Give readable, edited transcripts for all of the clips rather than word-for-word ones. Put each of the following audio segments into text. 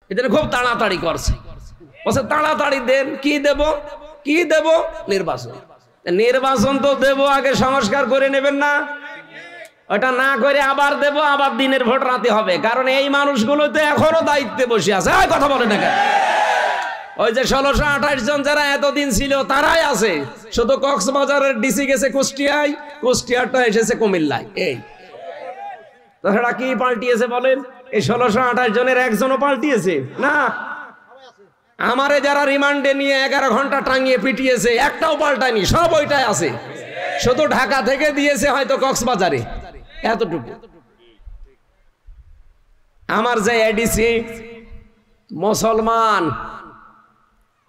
এদের খুব তাড়াতাড়ি করছে, বলছে তাড়াতাড়ি দেন। কি দেব, কি দেব? নির্বাচন। নির্বাচন তো দেব, আগে সংস্কার করে নেবেন না? ওটা না করে আবার দেব, আবার দিনের ভোট রাতে হবে। কারণ এই মানুষগুলো তো এখনো দায়িত্বে বসে আছে। কথা বলে না কেন? ওই যে 1628 জন যারা এতদিন ছিল তারাই আছে। শুধু কক্সবাজারের ডিসি গেছে কুষ্টিয়ায়, কুষ্টিয়ারটা এসেছে কুমিল্লায়। এই তাছাড়া কি পাল্টিয়েছে বলেন? এই 1628 জনের একজনও পাল্টিয়েছে না। আমারে যারা রিমান্ডে নিয়ে 11 ঘন্টা টাঙিয়ে পিটিয়েছে একটাও পাল্টায়নি, সব ওইটাই আছে। শুধু ঢাকা থেকে দিয়েছে হয়তো কক্সবাজারে, এতটুকু। আমার যে এডিসি মুসলমান,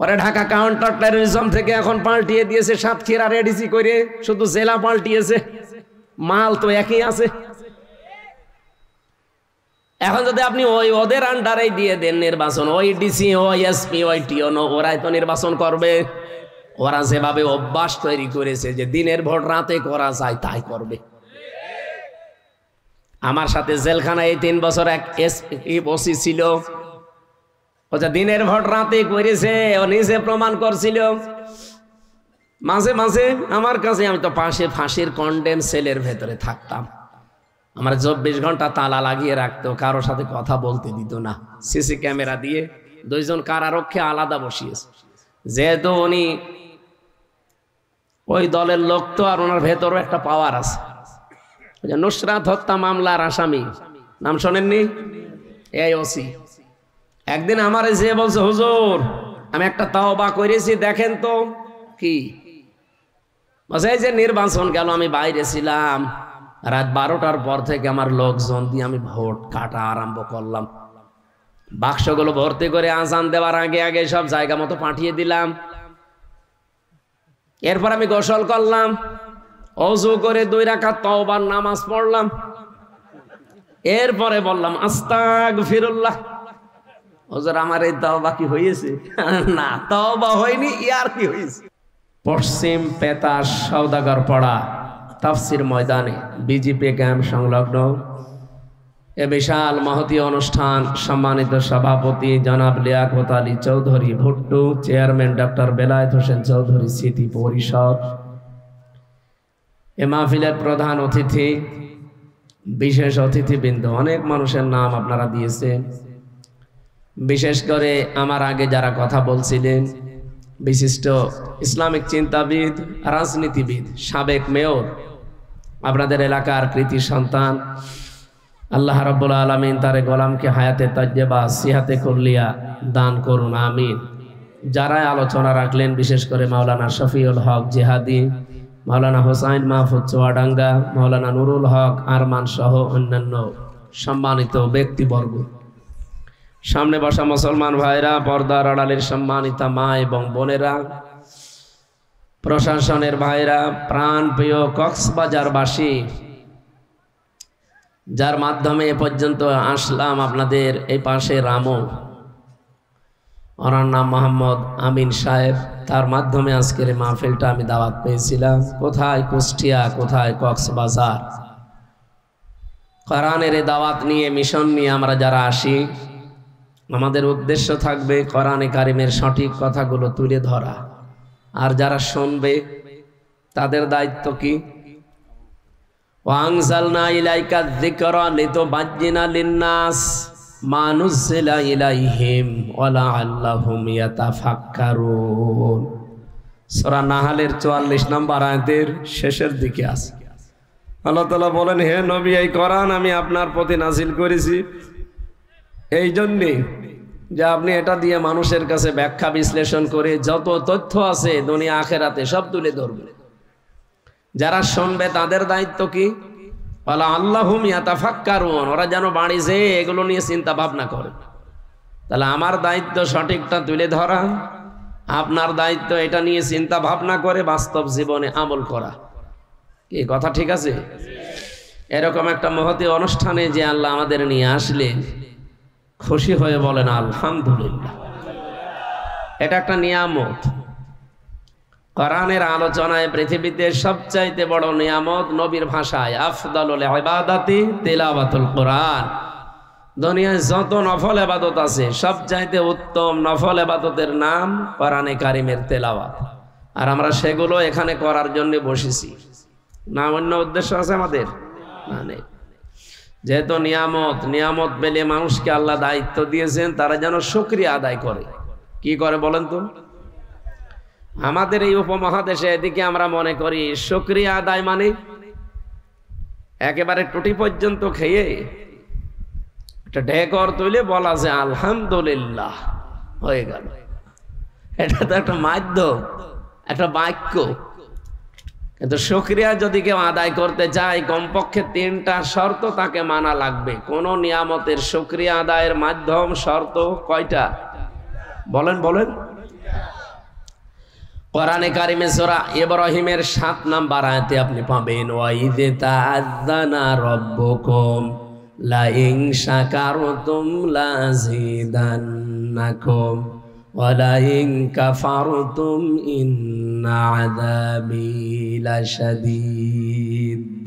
পরে ঢাকা কাউন্টার টেরোরিজম থেকে এখন পাল্টিয়ে দিয়েছে সাতক্ষীরার এডিসি করে, শুধু জেলা পাল্টিয়েছে, মাল তো একই আছে। এখন যদি আপনি ওই ওদের আন্ডারে দিয়ে দেন নির্বাচন, ওই ডিসি, ওই এসপি, ওই টিওনো, ওরাই তো নির্বাচন করবে। ওরা যেভাবে অভ্যাস তৈরি করেছে যে দিনের ভোট রাতে করা যায় তাই করবে। আমার সাথে জেলখানায় 3 বছর এক এসপি ওসি ছিল, ও যে দিনের ভোট রাতে করেছে, ও নিজে প্রমাণ করছিল। মাঝে মাঝে আমার কাছে, আমি তো পাশে ফাঁসির কন্ডেম সেলের ভেতরে থাকতাম, আমার 24 ঘন্টা তালা লাগিয়ে রাখতো, কারোর সাথে কথা বলতে দিত না। সিসি ক্যামেরা দিয়ে 2 জন কারারক্ষী আলাদা বসিয়েছে। যেহেতু উনি ওই দলের লোক তো, আর ওনার ভেতরও একটা পাওয়ার আছে। নুসরাত হত্যা মামলার আসামি, নাম শোনেননি? এই ওসি একদিন আমারে যে বলছে, হুজুর আমি একটা তাওবা করেছি, দেখেন তো। কি বলছে? এই যে নির্বাচন গেল, আমি বাইরে ছিলাম, রাত 12টার পর থেকে আমার লোকজন দিয়ে আমি ভোট কাটা আরম্ভ করলাম। বাক্সগুলো ভর্তি করে আজান দেওয়ার আগে আগে সব জায়গা মতো পাঠিয়ে দিলাম। এরপর আমি গোসল করলাম, ওযু করে 2 রাকাত তাওবার নামাজ পড়লাম। এরপরে বললাম আস্তাগফিরুল্লাহ। হুজুর আমার এই তাওবা কি হয়েছে? না, তাওবা হয়নি, ইয়ার কি হয়েছে? পশ্চিম পেতাস সওদাগর পাড়া তাফসির ময়দানে বিজেপি ক্যাম্প সংলগ্ন এ বিশাল মহতী অনুষ্ঠান সম্মানিত সভাপতি জনাব লিয়াকত আলী চৌধুরী ভুট্টু, চেয়ারম্যান ডক্টর বেলায়েত হোসেন চৌধুরী স্মৃতি পরিষদ, এ মাহফিলের প্রধান অতিথি, বিশেষ অতিথিবৃন্দ, অনেক মানুষের নাম আপনারা দিয়েছেন। বিশেষ করে আমার আগে যারা কথা বলছিলেন, বিশিষ্ট ইসলামিক চিন্তাবিদ, রাজনীতিবিদ, সাবেক মেয়র, আপনাদের এলাকার কৃতি সন্তান, আল্লাহ রাব্বুল আলামিন তার গোলামকে হায়াতে তাজ্জেবা সিহাতে কুল্লিয়া দান করুন, আমিন। যারা আলোচনা রাখলেন, বিশেষ করে মাওলানা শফিউল হক জিহাদি, মাওলানা হোসাইন মাহফুজ চুয়াডাঙ্গা, মাওলানা নুরুল হক আরমান সহ অন্যান্য সম্মানিত ব্যক্তিবর্গ, সামনে বসা মুসলমান ভাইরা, পর্দার আড়ালের সম্মানিতা মা এবং বোনেরা, প্রশাসনের ভাইরা, প্রাণ প্রিয় কক্সবাজারবাসী, যার মাধ্যমে এ পর্যন্ত আসলাম, আপনাদের এই পাশে রামু, ওনার নাম মোহাম্মদ আমিন সাহেব, তার মাধ্যমে আজকের মাহফিলটা আমি দাওয়াত পেয়েছিলাম। কোথায় কুষ্টিয়া, কোথায় কক্সবাজার। কোরআনের এই দাওয়াত নিয়ে, মিশন নিয়ে আমরা যারা আসি, আমাদের উদ্দেশ্য থাকবে কোরআনে কারিমের সঠিক কথাগুলো তুলে ধরা। আর যারা শুনবে তাদের দায়িত্ব কি? ওয়ানজালনা ইলাইকা যিকরা লিতুবাজ্জিনা লিন-নাস মা নুযিলা ইলাইহিম ওয়া লাআল্লাহুম ইয়াতাফাক্কারুন। সূরা নাহলের 44 নম্বর আয়াতের শেষের দিকে আছে। আল্লাহ তাআলা বলেন, হে নবী, এই কোরআন আমি আপনার প্রতি নাজিল করেছি এই জন্যে যে আপনি এটা দিয়ে মানুষের কাছে ব্যাখ্যা বিশ্লেষণ করে যত তথ্য আছে দুনিয়া আখেরাতে সব তুলে ধরবে। যারা শুনবে তাদের দায়িত্ব কি? ওয়ালা আল্লাহুম ইয়াতাফাক্কারুন, ওরা যেন বাড়ি যেয়ে এগুলো নিয়ে চিন্তা ভাবনা করে। তাহলে আমার দায়িত্ব সঠিকটা তুলে ধরা, আপনার দায়িত্ব এটা নিয়ে চিন্তা ভাবনা করে বাস্তব জীবনে আমল করা। কি কথা ঠিক আছে? এরকম একটা মহতী অনুষ্ঠানে যে আল্লাহ আমাদের নিয়ে আসলেন, খুশি হয়ে বলেন আলহামদুলিল্লাহ। এটা একটা নিয়ামত। কোরআনের আলোচনায় পৃথিবীতে সবচাইতে বড় নিয়ামত, নবীর ভাষায় আফদালুল ইবাদাতি তিলাওয়াতুল কোরআন। দুনিয়ায় যত নফল ইবাদত আছে সবচাইতে উত্তম নফল ইবাদতের নাম কোরআনে কারিমের তেলাওয়াত। আর আমরা সেগুলো এখানে করার জন্য বসেছি, না অন্য উদ্দেশ্য আছে আমাদের? না, নেই। যেহেতু নিয়ামত পেলে মানুষকে আল্লাহ দায়িত্ব দিয়েছেন তারা যেন শুকরিয়া আদায় করে। কি করে বলেন তো? আমাদের এই উপমহাদেশে এদিকে আমরা মনে করি শুকরিয়া আদায় মানে একেবারে টুটি পর্যন্ত খেয়ে একটা ঢেকর তুলে বলা যে আলহামদুলিল্লাহ হয়ে গেল। এটা তো একটা মাধ্যম, একটা বাক্য। কিন্তু শুকরিয়া যদি কেউ আদায় করতে চায় কমপক্ষে 3টা শর্ত তাকে মানা লাগবে। কোন নিয়ামতের শুকরিয়া আদায়ের মাধ্যম শর্ত কয়টা? বলেন। কোরআনে কারিমে সূরা ইব্রাহিমের 7 নম্বর আয়াতে আপনি পাবেন ওয়াইযা তাআযানা রাব্বুকুম লা ইন শাকারতুম লাযিদান্নাকুম ওয়া লা ইন কাফারতুম ইন্না আযাবি লাশাদীদ।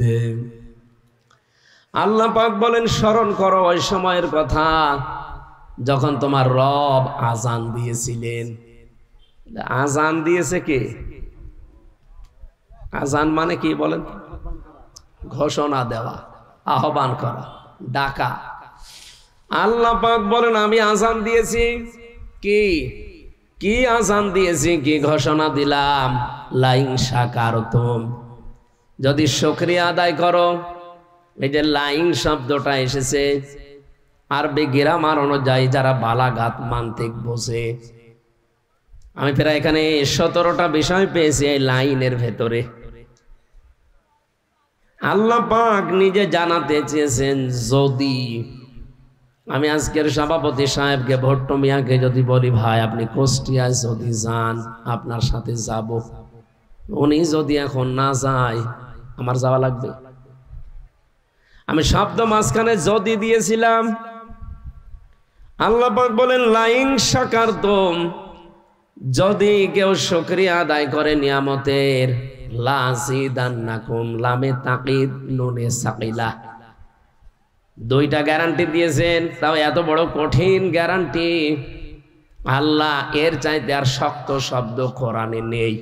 আল্লাহ পাক বলেন স্মরণ করো ওই সময়ের কথা যখন তোমার রব আযান দিয়েছিলেন। আযান দিয়েছে কে? আযান মানে কি বলেন? ঘোষণা দেওয়া, আহ্বান করা, ডাকা। আল্লাহ পাক বলেন আমি আযান দিয়েছি। কি আযান দিয়েছি, কি ঘোষণা দিলাম? লা ইন শাকারতুম, যদি শুকরিয়া আদায় করো। এই যে লা ইন শব্দটা এসেছে আরবি গ্রামার অনুযায়ী যারা বালাগাত মান্তিক বোঝে, আমি প্রায় এখানে 17টা বিষয় পেয়েছি এই লাইনের ভেতরে। আল্লাহ পাক নিজে জানাতে চেয়েছেন যদি আমি আজকের সভাপতি সাহেবকে ভট্ট মিয়াকে যদি বলি ভাই আপনি কুষ্টিয়ায় যদি যান আপনার সাথে যাব, উনি যদি এখন না যায় আমার যাওয়া লাগবে। আমি শব্দ মাঝখানে যদি দিয়েছিলাম। আল্লাহ পাক বলেন লা ইন শাকারতুম, যদি কেউ শুকরিয়া আদায় করে নিয়ামতের, লাযিদান্নাকুম, লামে তাকিদ নুনে সাকিলা, 2টা গ্যারান্টি দিয়েছেন। তাও এত বড় কঠিন গ্যারান্টি আল্লাহ এর চাইতে আর শক্ত শব্দ কোরআনে নেই।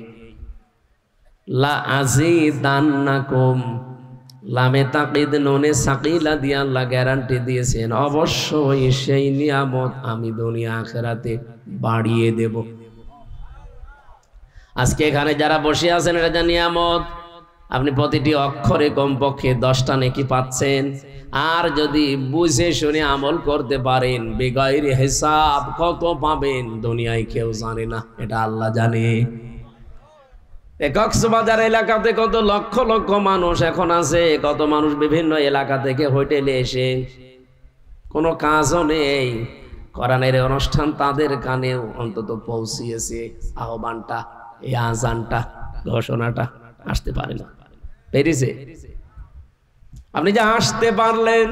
লাযিদান্নাকুম, লামে তাকিদ নুনে সাকিলা দিয়ে আল্লাহ গ্যারান্টি দিয়েছেন অবশ্যই সেই নিয়ামত আমি দুনিয়া আখিরাতে বাড়িয়ে দেব। আজকে এখানে যারা বসে আছেন এটা যে নিয়ামত, আপনি প্রতিটি অক্ষরে কমপক্ষে 10টা নেকি পাচ্ছেন। আর যদি বুঝে শুনে আমল করতে পারেন বেগাইরে হিসাব কত পাবেন দুনিয়ায় কেউ জানে না, এটা আল্লাহ জানে। কক্সবাজার এলাকাতে কত লক্ষ লক্ষ মানুষ এখন আছে, কত মানুষ বিভিন্ন এলাকা থেকে হোটেলে এসে কোনো কাজও নেই, কোরআনের অনুষ্ঠান তাদের কানে অন্তত পৌঁছিয়েছে আহ্বানটা, এই আযানটা, ঘোষণাটা। আসতে পারে না, পেরেছে? আপনি যে আসতে পারলেন,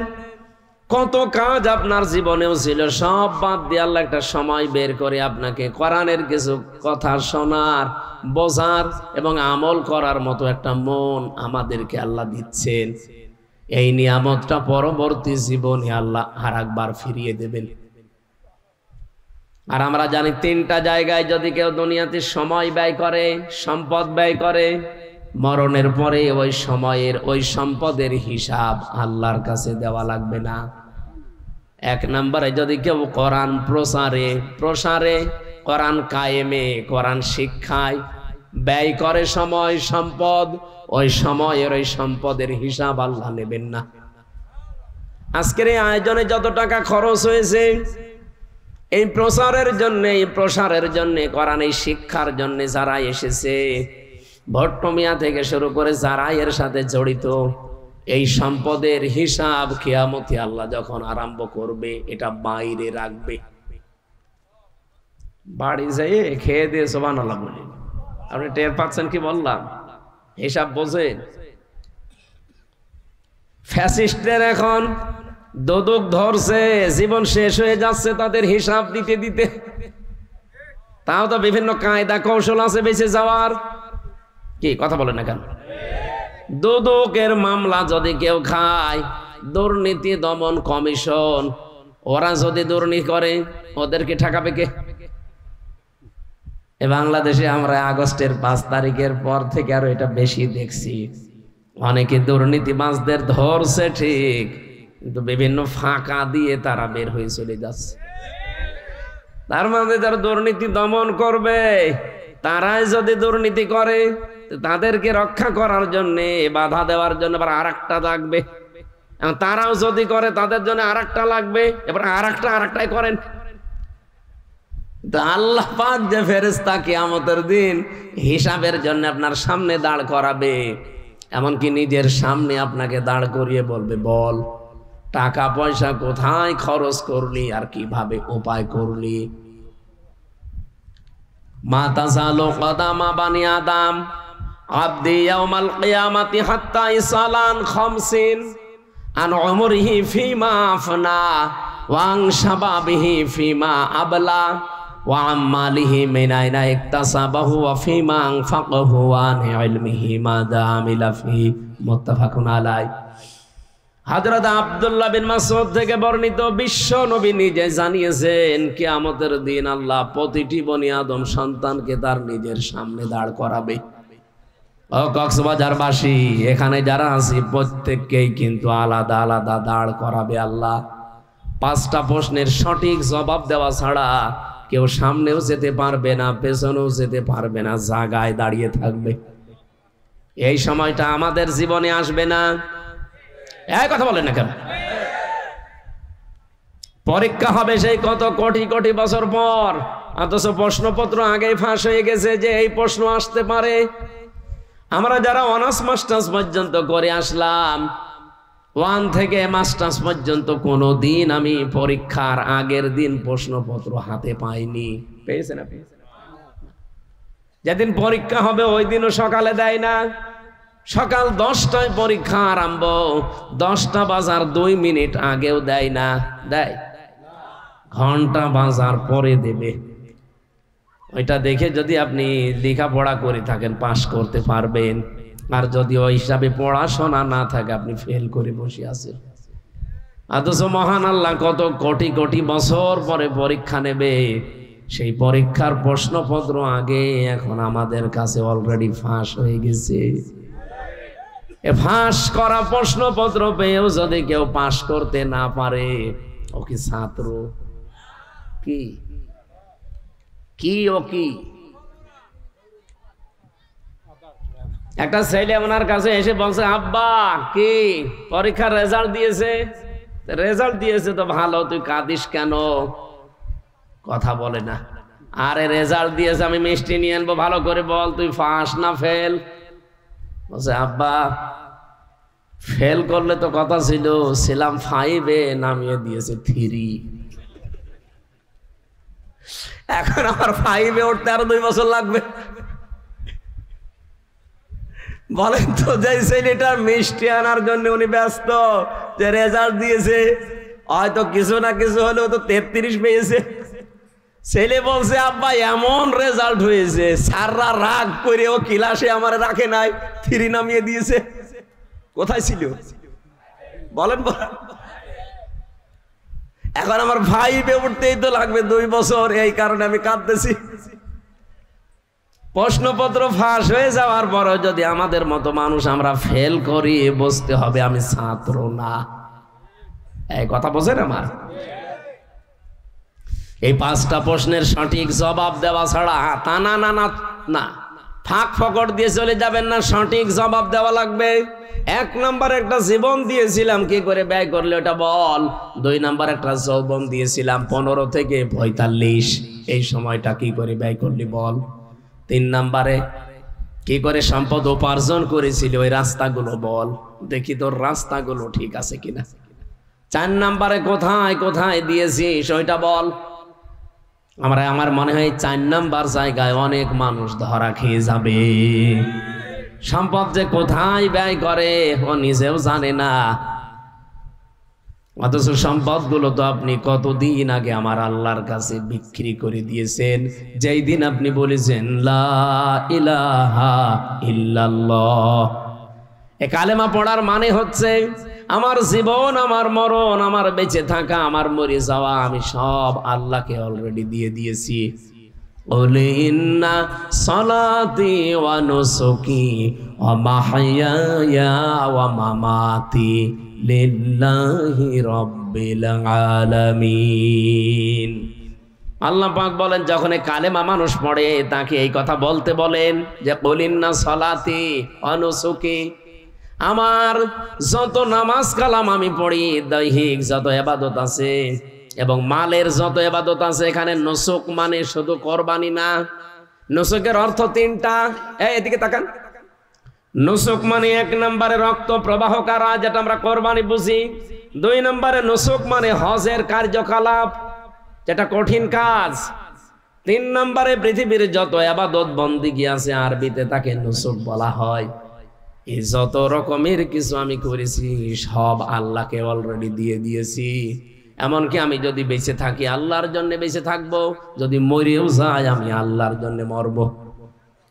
কত কাজ আপনার জীবনেও ছিল সব বাদ দিয়ে আল্লাহ একটা সময় বের করে আপনাকে কোরআনের কিছু কথা শোনার, বোঝার এবং আমল করার মতো একটা মন আমাদেরকে আল্লাহ দিচ্ছেন। এই নিয়ামতটা পরবর্তী জীবনে আল্লাহ আরেকবার ফিরিয়ে দেবেন। আর আমরা জানি 3টা জায়গায় যদি কেউ দুনিয়াতে সময় ব্যয় করে, সম্পদ ব্যয় করে, মরণের পরে ওই সময়ের ওই সম্পদের হিসাব আল্লাহর কাছে দেওয়া লাগবে না। 1 নম্বরে যদি কেউ কোরআন প্রসারে, কোরআন কায়েমে, কোরআন শিক্ষায় ব্যয় করে সময় সম্পদ, ওই সময়ের ওই সম্পদের হিসাব আল্লাহ নেবেন না। আজকের এই আয়োজনে যত টাকা খরচ হয়েছে এই প্রসারের জন্য কোরআন এই শিক্ষার জন্য যারা এসেছে, ভট্ট মিয়া থেকে শুরু করে যারা এর সাথে জড়িত, এই সম্পদের হিসাব কিয়ামতে আল্লাহ যখন আরম্ভ করবে এটা বাইরে রাখবে। বাড়ি যেয়ে খেয়ে দিয়ে সুবহানাল্লাহ বলি। আপনি টের পাচ্ছেন কি বললাম? হিসাব বোঝেন? ফ্যাসিস্টদের এখন দোদক ধরছে, জীবন শেষ হয়ে যাচ্ছে তাদের হিসাব দিতে দিতে। তাও তো বিভিন্ন কায়দা কৌশল আছে বেঁচে যাওয়ার। কি কথা বলেন না কেন? দোদকের মামলা যদি কেউ খায়, দুর্নীতি দমন কমিশন ওরা যদি দুর্নীতি করে ওদেরকে ঠেকাবে কে? বাংলাদেশে আমরা আগস্টের 5 তারিখের পর থেকে আরো এটা বেশি দেখছি। অনেকে দুর্নীতিবাজদের ধরছে ঠিক, কিন্তু বিভিন্ন ফাঁকা দিয়ে তারা বের হয়ে চলে যাচ্ছে। তার মানে যারা দুর্নীতি দমন করবে তারাই যদি দুর্নীতি করে, তাদেরকে রক্ষা করার জন্য, বাধা দেওয়ার জন্য আবার আরেকটা লাগবে। তারাও যদি করে তাদের জন্য আরেকটা লাগবে, এবার আরেকটাই করেন। আল্লাহ পাক যে ফেরেশতা কিয়ামতের দিন হিসাবের জন্য আপনার সামনে দাঁড় করাবে, এমনকি নিজের সামনে আপনাকে দাঁড় করিয়ে বলবে, বল টাকা পয়সা কোথায় খরচ করলি আর কিভাবে উপায় করলি। মা তাযালু কদামা বানি আদম আবদি ইয়াউমাল কিয়ামাতি হাত্তা ইসালান 50 আন উমরিহি ফিমা আফনা ওয়া আন শাবাবিহি ফিমা আবলা ওয়া আম্মালিহি মিন আইনা ইকতাসাবাহু ওয়া ফিমা আনফাকাহু ওয়া আন ইলমিহি মাযা আমিলা ফি। মুত্তাফাকুন আলাইহি। হযরত আব্দুল্লাহ বিন মাসউদ থেকে বর্ণিত, বিশ্ব নবী নিজে জানিয়েছেন কিয়ামতের দিন আল্লাহ প্রতিটি বনি আদম সন্তানকে তার নিজের সামনে দাঁড় করাবে। ও কক্সবাজারবাসী, এখানে যারা আছি প্রত্যেককেই কিন্তু আলাদা আলাদা দাঁড় করাবে আল্লাহ। 5টা প্রশ্নের সঠিক জবাব দেওয়া ছাড়া কেউ সামনেও যেতে পারবে না, পেছনেও যেতে পারবে না, জায়গায় দাঁড়িয়ে থাকবে। এই সময়টা আমাদের জীবনে আসবে না। এই কথা বলেন না কেন? পরীক্ষা হবে সেই কত কোটি কোটি বছর পর, অথচ প্রশ্নপত্র আগেই ফাঁস হয়ে গেছে যে এই প্রশ্ন আসতে পারে। আমরা যারা অনার্স মাস্টার্স পর্যন্ত করে আসলাম, 1 থেকে মাস্টার্স পর্যন্ত কোনো দিন আমি পরীক্ষার আগের দিন প্রশ্নপত্র হাতে পাইনি। পেয়েছে না? যেদিন পরীক্ষা হবে ওই দিনও সকালে দেয় না, সকাল 10টায় পরীক্ষা আরম্ভ, 10টা বাজার 2 মিনিট আগেও দেয় না। দেয়? ঘন্টা বাজার পরে দেবে। ওইটা দেখে যদি আপনি লেখাপড়া করে থাকেন পাশ করতে পারবেন, আর যদি ওই হিসাবে পড়াশোনা না থাকে আপনি ফেল করে বসে আছেন। অথচ মহান আল্লাহ কত কোটি কোটি বছর পরে পরীক্ষা নেবে, সেই পরীক্ষার প্রশ্নপত্র আগে এখন আমাদের কাছে অলরেডি ফাঁস হয়ে গেছে। ফাঁস করা প্রশ্নপত্র পেয়েও যদি কেউ পাশ করতে না পারে, ও কি ছাত্র? কি কি ও কি? একটা ছেলে ওনার কাছে এসে বলছে, আব্বা কি পরীক্ষার রেজাল্ট দিয়েছে? রেজাল্ট দিয়েছে তো ভালো, তুই কাঁদিস কেন? কথা বলে না। আরে রেজাল্ট দিয়েছে, আমি মিষ্টি নিয়ে আনবো, ভালো করে বল তুই পাস না ফেল? বলছে, আব্বা ফেল করলে তো কথা ছিলাম 5-এ, নামিয়ে দিয়েছে 3। এখন আমার 5-এ উঠতে আরো 2 বছর লাগবে। বলেন তো, যে ছেলেটার মিষ্টি আনার জন্য উনি ব্যস্ত, যে রেজাল্ট দিয়েছে, হয়তো কিছু না কিছু হলেও তো 33 পেয়েছে। ছেলে বলছে, আব্বা এমন রেজাল্ট হয়েছে, স্যাররা রাগ করে ও ক্লাসে আমার রাখে নাই, 3 নামিয়ে দিয়েছে। কোথায় ছিল? বলেন বলেন। এখন আমার 5-এ উঠতেই তো লাগবে 2 বছর, এই কারণে আমি কাঁদতেছি। প্রশ্নপত্র ফাঁস হয়ে যাওয়ার পরও যদি আমাদের মতো মানুষ আমরা ফেল করি, বুঝতে হবে আমি ছাত্র না। এই কথা বোঝেন আমার? এই 5টা প্রশ্নের সঠিক জবাব দেওয়া ছাড়া তা না না না না, ফাঁক ফকর দিয়ে চলে যাবেন না, সঠিক জবাব দেওয়া লাগবে। 1 নম্বর একটা জীবন দিয়েছিলাম, কি করে ব্যয় করলে ওটা বল। 2 নম্বর একটা যৌবন দিয়েছিলাম 15 থেকে 45, এই সময়টা কি করে ব্যয় করলি বল। 3 নম্বরে কি করে সম্পদ উপার্জন করেছিল, ওই রাস্তাগুলো বল, দেখি তোর রাস্তাগুলো ঠিক আছে কিনা। 4 নম্বরে কোথায় কোথায় দিয়েছিস ওইটা বল। আমার মনে হয় 4 নম্বর জায়গায় অনেক মানুষ ধরা খেয়ে যাবে। সম্পদ যে কোথায় ব্যয় করে ও নিজেও জানে না, অথচ সম্পদগুলো তো আপনি কতদিন আগে আমার আল্লাহর কাছে বিক্রি করে দিয়েছেন, যেই দিন আপনি বলেছেন লা ইলাহা ইল্লাল্লাহ। এ কালেমা পড়ার মানে হচ্ছে আমার জীবন, আমার মরণ, আমার বেঁচে থাকা, আমার মরে যাওয়া, আমি সব আল্লাহকে অলরেডি দিয়ে দিয়েছি। قل إن صلاتي ونسكي ومحياي ومماتي لله رب العالمين। আল্লাহ পাক বলেন, যখন কালেমা মানুষ পড়ে তাকে এই কথা বলতে বলেন যে কুল ইন্না সলাতি ওয়া নুসুকি, আমার যত নামাজ কালাম আমি পড়ি, দৈহিক যত ইবাদত আছে এবং মালের যত ইবাদত আছে, এখানে নুসুক মানে শুধু কোরবানি না, নুসুকের অর্থ তিনটা। এদিকে তাকান। নুসুক মানে এক নম্বরে রক্ত প্রবাহ করা, যেটা আমরা কোরবানি বুঝি। দুই নম্বরে নুসুক মানে হজের কার্যকলাপ, যেটা কঠিন কাজ। তিন নম্বরে পৃথিবীর যত ইবাদত বন্দেগী আছে, আরবিতে তাকে নুসুক বলা হয়। এই যত রকমের কিছু আমি করেছি সব আল্লাহকে অলরেডি দিয়ে দিয়েছি। এমনকি আমি যদি বেঁচে থাকি আল্লাহর জন্য বেঁচে থাকবো, যদি মরেও যাই আমি আল্লাহর জন্য মরব।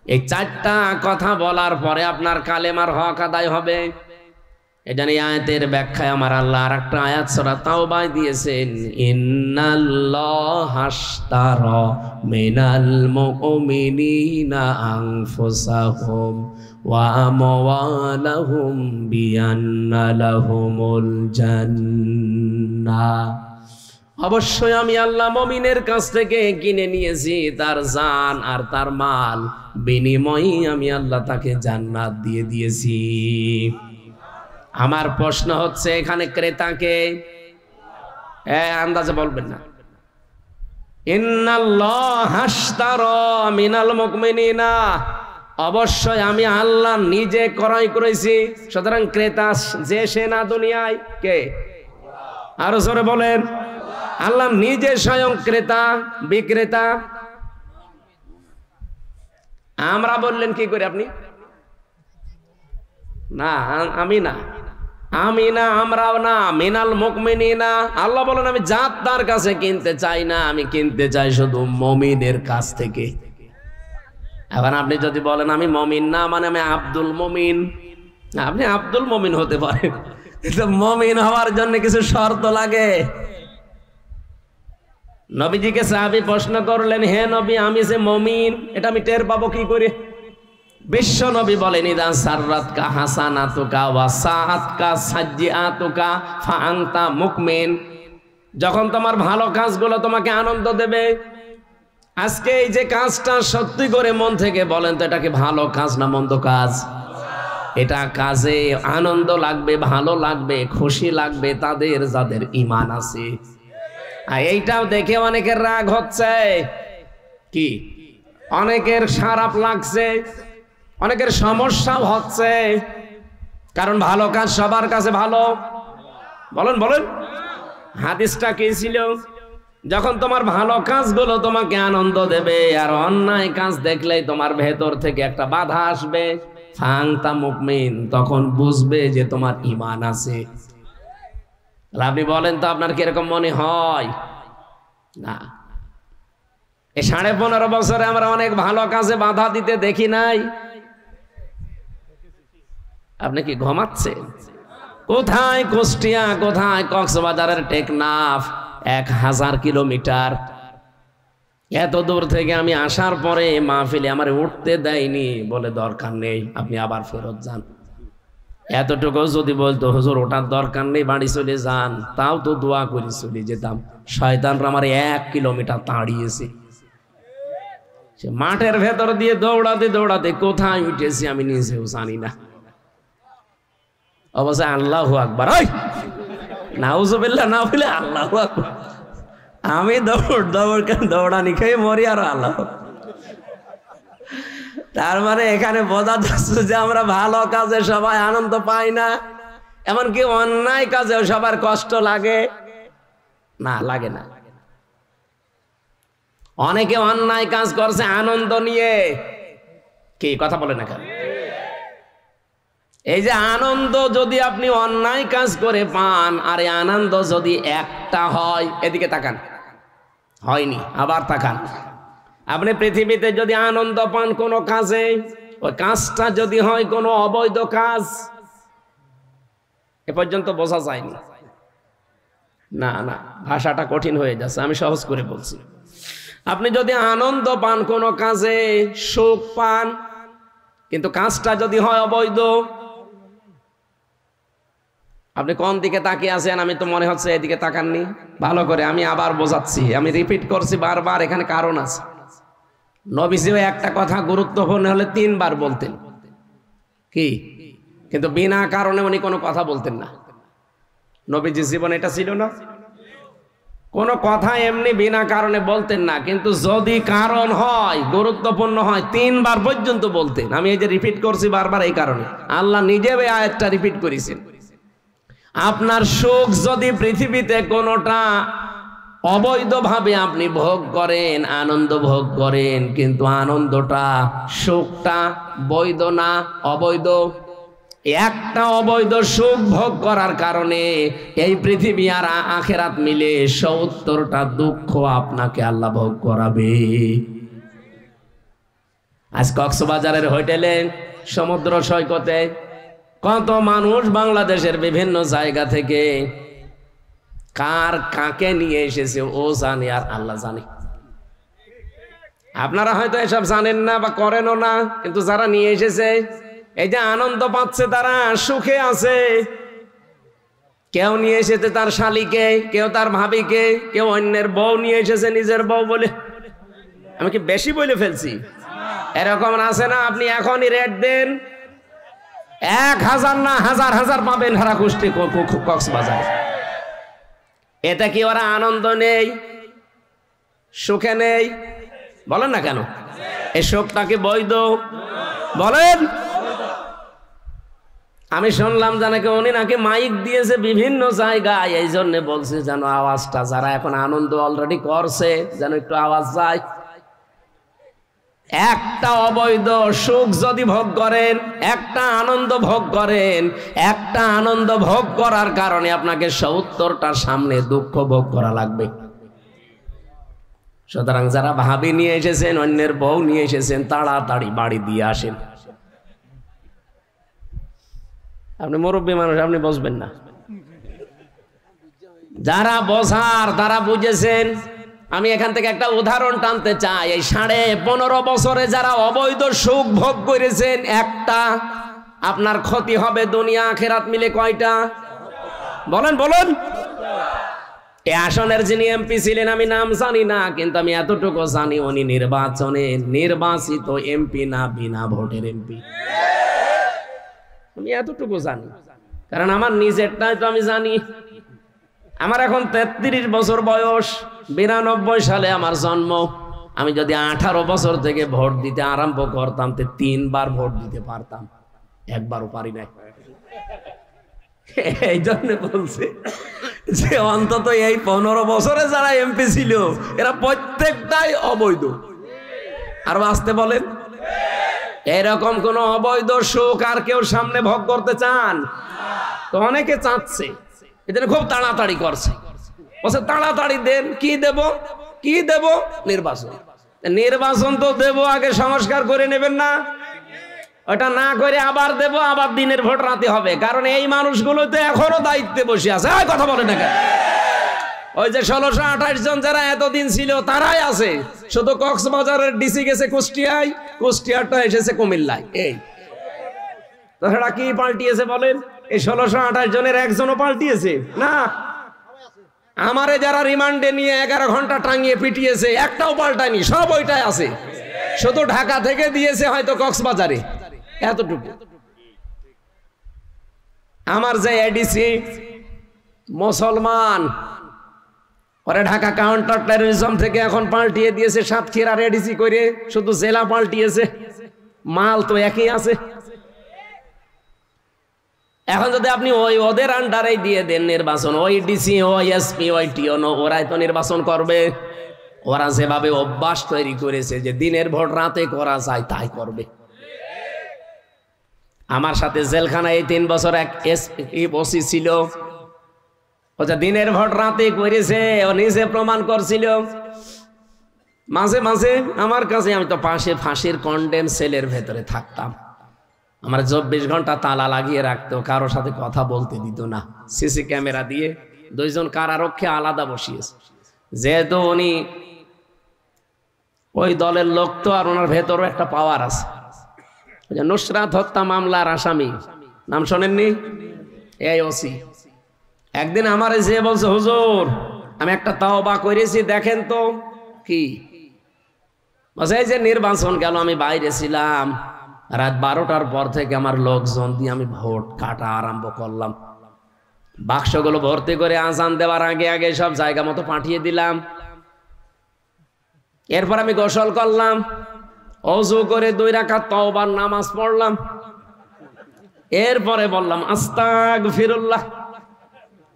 এই চারটা কথা বলার পরে আপনার কালেমার হক আদায় হবে। এটা নিয়ে আয়াতের ব্যাখ্যায় আমার আল্লাহ আর একটা আয়াত সূরা তাওবায় দিয়েছেন, ইন্নাল্লাহা আশতারা মিনাল মুমিনিনা আনফুসাহুম ওয়া আমওয়ালাহুম বিআন্না লাহুমুল জান্নাহ। অবশ্যই আমি আল্লাহ মুমিনের কাছ থেকে কিনে নিয়েছি তার জান আর তার মাল, বিনিময়ে আমি আল্লাহ তাকে জান্নাত দিয়ে দিয়েছি। আমার প্রশ্ন হচ্ছে, এখানে ক্রেতাকে আন্দাজে বলবেন না। ইন্নাল্লাহা আশতারা মিনাল মুমিনিনা, অবশ্যই আমি আল্লাহ নিজে ক্রয় করেছি। সুতরাং ক্রেতা যে সে না দুনিয়ায়, কে? আরো জোরে বলেন। আল্লাহ নিজে স্বয়ং ক্রেতা বিক্রেতা। আমরা বললেন কি করে আপনি? না, আমি না, আমি না, আমরাও না, মিনাল মুমিনিনা। আল্লাহ বলেন আমি জাত তার কাছে কিনতে চাই না, আমি কিনতে চাই শুধু মুমিনের কাছ থেকে। এখন আপনি যদি বলেন আমি মুমিন না, মানে আমি আব্দুল মুমিন, আপনি আব্দুল মুমিন হতে পারেন, কিন্তু মুমিন হওয়ার জন্য কিছু শর্ত লাগে। নবীজিকে সাহাবী প্রশ্ন করলেন, হে নবী, আমি যে মুমিন এটা আমি টের পাবো কি করে? বিশ্ব নবী বলেন, ইদা সাররাতকা হাসানাতুকা ওয়া সাআতকা সাজ্জিআতুকা ফা আনতা মুকমিন। যখন তোমার ভালো কাজগুলো তোমাকে আনন্দ দেবে। আজকে এই যে কাজটা সত্যি করে মন থেকে বলেন তো, এটা কি ভালো কাজ না মন্দ কাজ? এটা কাজে আনন্দ লাগবে, ভালো লাগবে, খুশি লাগবে তাদের যাদের ঈমান আছে। আর এইটাও দেখে অনেকের রাগ হচ্ছে, কি অনেকের খারাপ লাগছে, অনেকের সমস্যাও হচ্ছে, কারণ ভালো কাজ সবার কাছে ভালো। বলেন বলেন, হাদিসটা কি ছিল? যখন তোমার ভালো কাজগুলো তোমাকে আনন্দ দেবে আর অন্যায় কাজ দেখলেই তোমার ভেতর থেকে একটা বাধা আসবে, ফাংতা মুকমিন, তখন বুঝবে যে তোমার ঈমান আছে। আপনি বলেন তো আপনার কিরকম মনে হয়? না, এই 15.5 বছরে আমরা অনেক ভালো কাজে বাধা দিতে দেখি নাই। আপনি কি ঘুমাচ্ছেন? কোথায় কুষ্টিয়া, কোথায় কক্সবাজারের টেকনাফ, 1000 কিলোমিটার। এত দূর থেকে আমি আসার পরে মাহফিলে আমার উঠতে দেয়নি, বলে দরকার নেই, আপনি আবার ফেরত যান। এতটুকু যদি বলতো হুজুর ওঠার দরকার নেই, বাড়ি চলে যান, তাও তো দোয়া করে চলে যেতাম। শয়তানরা আমার 1 কিলোমিটার তাড়িয়েছে। সে মাঠের ভেতর দিয়ে দৌড়াতে দৌড়াতে কোথায় উঠেছি আমি নিজেও জানি না। অবশ্যই আল্লাহু আকবার, নাউজুবিল্লাহ না বলে আল্লাহু আকবার। আমি দৌড়ানি খেয়ে মরি আর আল্লাহ। তার মানে এখানে বোঝা যাচ্ছে যে আমরা ভালো কাজে সবাই আনন্দ পাই না, এমনকি অন্যায় কাজেও সবার কষ্ট লাগে না, লাগে না। অনেকে অন্যায় কাজ করছে আনন্দ নিয়ে, কি কথা বলে না কেন? এই যে আনন্দ যদি আপনি অন্যায় কাজ করে পান, আর এই আনন্দ যদি একটা হয়, এদিকে তাকান, হয়নি, আবার তাকান। আপনি পৃথিবীতে যদি আনন্দ পান কোনো কাজে, ওই কাজটা যদি হয় কোনো অবৈধ কাজ, এ পর্যন্ত বোঝা যায়নি। না না, ভাষাটা কঠিন হয়ে যাচ্ছে, আমি সহজ করে বলছি। আপনি যদি আনন্দ পান কোনো কাজে, সুখ পান, কিন্তু কাজটা যদি হয় অবৈধ, আপনি কোন দিকে তাকিয়ে আছেন? আমি তো মনে হচ্ছে এদিকে তাকাননি। ভালো করে আমি আবার বোঝাচ্ছি, আমি রিপিট করছি বারবার, এখানে কারণ আছে। নবীজি একটা কথা গুরুত্বপূর্ণ হলে 3 বার বলতেন, কি? কিন্তু বিনা কারণে উনি কোনো কথা বলতেন না। নবীজির জীবনে এটা ছিল না, কোনো কথা এমনি বিনা কারণে বলতেন না, কিন্তু যদি কারণ হয়, গুরুত্বপূর্ণ হয়, 3 বার পর্যন্ত বলতেন। আমি এই যে রিপিট করছি বারবার এই কারণে, আল্লাহ নিজে এই আয়াতটা রিপিট করেছেন। আপনার সুখ যদি পৃথিবীতে কোনোটা অবৈধভাবে আপনি ভোগ করেন, আনন্দ ভোগ করেন, কিন্তু আনন্দটা, সুখটা বৈধ না অবৈধ, একটা অবৈধ সুখ ভোগ করার কারণে এই পৃথিবী আর আখেরাত মিলে 70টা দুঃখ আপনাকে আল্লাহ ভোগ করাবে। আজ কক্সবাজারের হোটেলে, সমুদ্র সৈকতে কত মানুষ বাংলাদেশের বিভিন্ন জায়গা থেকে কার কাকে নিয়ে এসেছে ও জানে আর আল্লাহ জানে। আপনারা হয়তো এসব জানেন না বা করেনও না, কিন্তু যারা নিয়ে এসেছে, এই যে আনন্দ পাচ্ছে, তারা সুখে আছে। কেউ নিয়ে এসেছে তার শালীকে, কেউ তার ভাবিকে, কেউ অন্যের বউ নিয়ে এসেছে নিজের বউ বলে। আমি কি বেশি বলে ফেলছি? এরকম আছে না? আপনি এখনই রেট দেন, 1000 না হাজার হাজার পাবেন সারা কুষ্টি কক্সবাজার। এটা কি ওরা আনন্দ নেই, সুখে নেই? বলেন না কেন? এই সুখটা কি বৈধ? বলেন। আমি শুনলাম নাকি উনি নাকি মাইক দিয়েছে বিভিন্ন জায়গায়, এই জন্য বলছে যেন আওয়াজটা, যারা এখন আনন্দ অলরেডি করছে, যেন একটু আওয়াজ যায়। একটা অবৈধ সুখ যদি ভোগ করেন, একটা আনন্দ ভোগ করেন, একটা আনন্দ ভোগ করার কারণে আপনাকে 70টার সামনে দুঃখ ভোগ করা লাগবে। সুতরাং যারা ভাবি নিয়ে এসেছেন, অন্যের বউ নিয়ে এসেছেন, তাড়াতাড়ি বাড়ি দিয়ে আসেন। আপনি মুরব্বী মানুষ, আপনি বসবেন না। যারা বোঝার তারা বুঝেছেন। আমি এখান থেকে একটা উদাহরণ টানতে চাই। এই 15.5 বছরে যারা অবৈধ সুখ ভোগ করেছেন, একটা, আপনার ক্ষতি হবে দুনিয়া আখেরাত মিলে কয়টা? বলেন বলেন। এই আসনের যিনি এমপি ছিলেন, আমি নাম জানি না, কিন্তু আমি এতটুকু জানি উনি নির্বাচনে নির্বাচিত এমপি না, বিনা ভোটের এমপি। আমি এতটুকু জানি, কারণ আমার নিজেরটাই তো আমি জানি। আমার এখন 33 বছর বয়স, 92 সালে আমার জন্ম। আমি যদি 18 বছর থেকে ভোট দিতে আরম্ভ করতাম, 3 বার ভোট দিতে পারতাম, একবারও পারি নাই। এই জন্য বলছে যে অন্তত এই 15 বছরে যারা এমপি ছিল, এরা প্রত্যেকটাই অবৈধ। আর আসতে বলেন, এরকম কোন অবৈধ সুখ আর কেউ সামনে ভোগ করতে চান? তো অনেকে চাচ্ছে, এজন্য খুব তাড়াতাড়ি করছে, বলছে তাড়াতাড়ি দেন। কি দেব? কি দেব? নির্বাচন। নির্বাচন তো দেব, আগে সংস্কার করে নেবেন না? ওটা না করে আবার দেব, আবার দিনের ভোট রাতে হবে। কারণ এই মানুষগুলো তো এখনো দায়িত্বে বসে আছে। কথা বলে না কেন? ওই যে 1628 জন যারা এতদিন ছিল, তারাই আছে। শুধু কক্সবাজারের ডিসি গেছে কুষ্টিয়ায়, কুষ্টিয়ারটা এসেছে কুমিল্লায়। এই তাছাড়া কি পাল্টিয়েছে বলেন? এই 1628 জনের একজনও পাল্টিয়েছে না। আমারে যারা রিমান্ডে নিয়ে 11 ঘন্টা টাঙিয়ে পিটিয়েছে, একটাও পাল্টায়নি, সব ওইটাই আছে। শুধু ঢাকা থেকে দিয়েছে হয়তো কক্সবাজারে, এতটুকু। আমার যে এডিসি মুসলমান, পরে ঢাকা কাউন্টার টেরোরিজম থেকে এখন পাল্টিয়ে দিয়েছে সাতক্ষীরার এডিসি করে, শুধু জেলা পাল্টিয়েছে, মাল তো একই আছে। এখন যদি আপনি ওই ওদের আন্ডারে দিয়ে দেন নির্বাচন, ওই ডিসি, ওই এসপি, ওই টিওনো, ওরাই তো নির্বাচন করবে। ওরা যেভাবে অভ্যাস তৈরি করেছে যে দিনের ভোট রাতে করা যায়, তাই করবে। আমার সাথে জেলখানায় এই 3 বছর এক এসপি ওসি ছিল, ও যে দিনের ভোট রাতে করেছে, ও নিজে প্রমাণ করছিল। মাঝে মাঝে আমার কাছে, আমি তো পাশে ফাঁসির কন্ডেম সেলের ভেতরে থাকতাম, আমার 24 ঘন্টা তালা লাগিয়ে রাখতো, কারোর সাথে কথা বলতে দিত না। সিসি ক্যামেরা দিয়ে 2 জন কারারক্ষী আলাদা বসিয়েছে, যেহেতু উনি ওই দলের লোক তো, আর ওনার ভেতরও একটা পাওয়ার আছে। নুসরাত হত্যা মামলার আসামি, নাম শোনেননি? এই ওসি একদিন আমার যে বলছে, হুজুর আমি একটা তাওবা করেছি, দেখেন তো। কি বলছে? এই যে নির্বাচন গেল, আমি বাইরে ছিলাম, রাত 12টার পর থেকে আমার লোকজন দিয়ে আমি ভোট কাটা আরম্ভ করলাম। বাক্সগুলো ভর্তি করে আজান দেওয়ার আগে আগে সব জায়গা মতো পাঠিয়ে দিলাম। এরপর আমি গোসল করলাম, ওযু করে 2 রাকাত তাওবার নামাজ পড়লাম। এরপরে বললাম আস্তাগফিরুল্লাহ।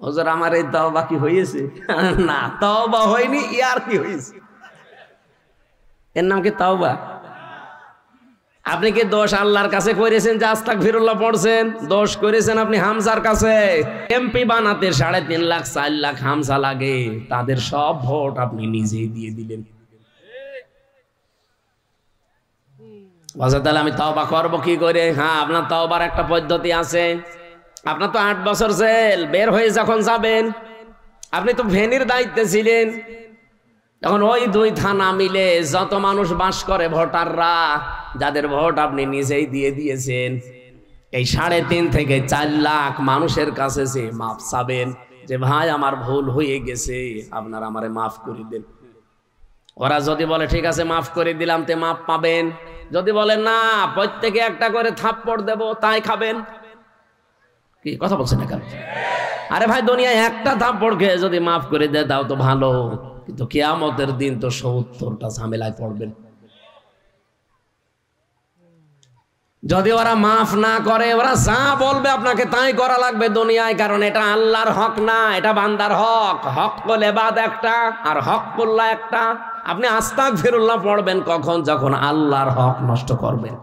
হুজুর আমার এই তাওবা কি হয়েছে? না, তাওবা হয়নি, ইয়ার কি হয়েছে? এর নাম কি তাওবা? আপনি কি দোষ আল্লাহর কাছে করেছেন যে আস্তাগফিরুল্লাহ পড়ছেন? দোষ করেছেন আপনি হামজার কাছে। এমপি বানাতে 3.5 লাখ 4 লাখ হামজা লাগে, তাদের সব ভোট আপনি নিজেই দিয়ে দিলেন। তাহলে আমি তাওবা করবো কি করে? হ্যাঁ, আপনার তাওবার একটা পদ্ধতি আছে। আপনার তো 8 বছর জেল, বের হয়ে যখন যাবেন, আপনি তো ভেনির দায়িত্বে ছিলেন, তখন ওই 2 থানা মিলে যত মানুষ বাস করে ভোটাররা, যাদের ভোট আপনি নিজেই দিয়ে দিয়েছেন, এই 3.5 থেকে 4 লাখ মানুষের কাছে যে মাফ চাবেন যে ভাই আমার ভুল হয়ে গেছে, আপনারা আমারে মাফ করে দেন। ওরা যদি বলে ঠিক আছে মাফ করে দিলাম, তে মাফ পাবেন। যদি বলে না, প্রত্যেকে একটা করে থাপ্পড় দেব, তাই খাবেন। কি কথা বলছেন না কেন? আরে ভাই, দুনিয়ায় একটা থাপ্পড় খেয়ে যদি মাফ করে দেয় দাও তো ভালো, কিন্তু কিয়ামতের দিন তো 70টা ঝামেলায় পড়বেন। যদি ওরা মাফ না করে, ওরা যা বলবে আপনাকে তাই করা লাগবে দুনিয়ায়, কারণ এটা আল্লাহর হক না, এটা বান্দার হক। হক্কুল ইবাদ একটা আর হক্কুল্লাহ একটা। আপনি আস্তাগফিরুল্লাহ পড়বেন কখন? যখন আল্লাহর হক নষ্ট করবেন।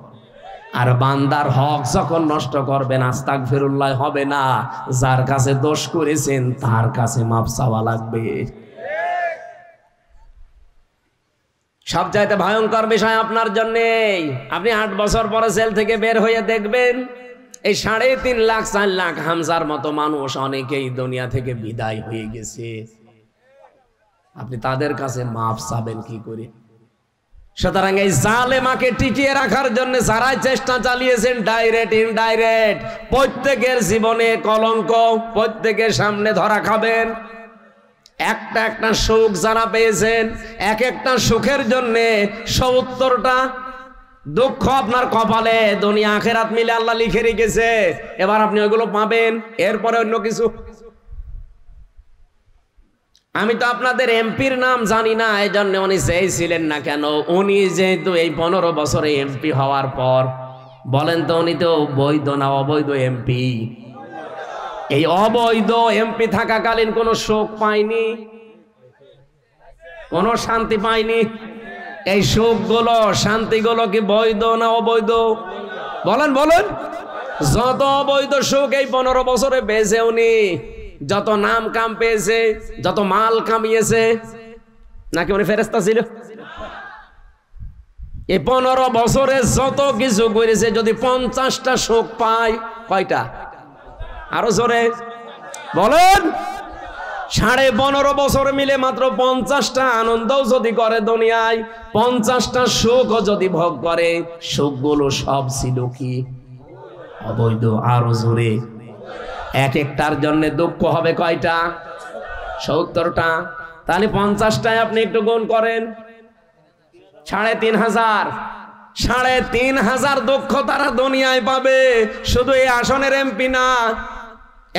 আর বান্দার হক যখন নষ্ট করবেন, আস্তাগফিরুল্লাহ হবে না, যার কাছে দোষ করেছেন তার কাছে মাফ চাওয়া লাগবে। সবচাইতে ভয়ঙ্কর বিষয় আপনার জন্যে, আপনি 8 বছর পরে জেল থেকে বের হয়ে দেখবেন এই 3.5 লাখ 4 লাখ হামজার মতো মানুষ অনেকেই দুনিয়া থেকে বিদায় হয়ে গেছে। আপনি তাদের কাছে মাফ চাবেন কি করে? সুতরাং এই জালেমাকে টিকিয়ে রাখার জন্য যারাই চেষ্টা চালিয়েছেন, ডাইরেক্ট ইনডাইরেক্ট, প্রত্যেকের জীবনে কলঙ্ক, প্রত্যেকের সামনে ধরা খাবেন। একটা একটা সুখ যারা পেয়েছেন, এক একটা সুখের জন্যে 70টা দুঃখ আপনার কপালে দুনিয়া আখেরাত মিলে আল্লাহ লিখে রেখেছে। এবার আপনি ওইগুলো পাবেন, এরপরে অন্য কিছু। আমি তো আপনাদের এমপির নাম জানি না, এই জন্য উনি চেয়েছিলেন না কেন। উনি যেহেতু এই 15 বছরে এমপি হওয়ার পর, বলেন তো উনি তো বৈধ না অবৈধ এমপি? এই অবৈধ এমপি থাকাকালীন কোনো সুখ পায়নি, কোনো শান্তি পায়নি। এই সুখগুলো শান্তিগুলো কি বৈধ না অবৈধ? বলেন বলেন। যত অবৈধ সুখ এই 15 বছরে পেয়েছে উনি, যত নাম কাম পেয়েছে, যত মাল কামিয়েছে, নাকি উনি ফেরেশতা ছিল? এই 15 বছরে যত কিছু করেছে, যদি 50টা সুখ পায়, কয়টা? আরো জোরে বলেন। 15.5 বছর মিলে মাত্র 50টা আনন্দও যদি করে দুনিয়ায়, 50টা সুখও যদি ভোগ করে, সুখগুলো সব ছিল কি অবৈধ? আরো জোরে। এক একটার জন্য দুঃখ হবে কয়টা? 70টা। তাহলে 50টায় আপনি একটু গুণ করেন, 3,500। 3,500 দুঃখ তারা দুনিয়ায় পাবে। শুধু এই আসনের এমপি না,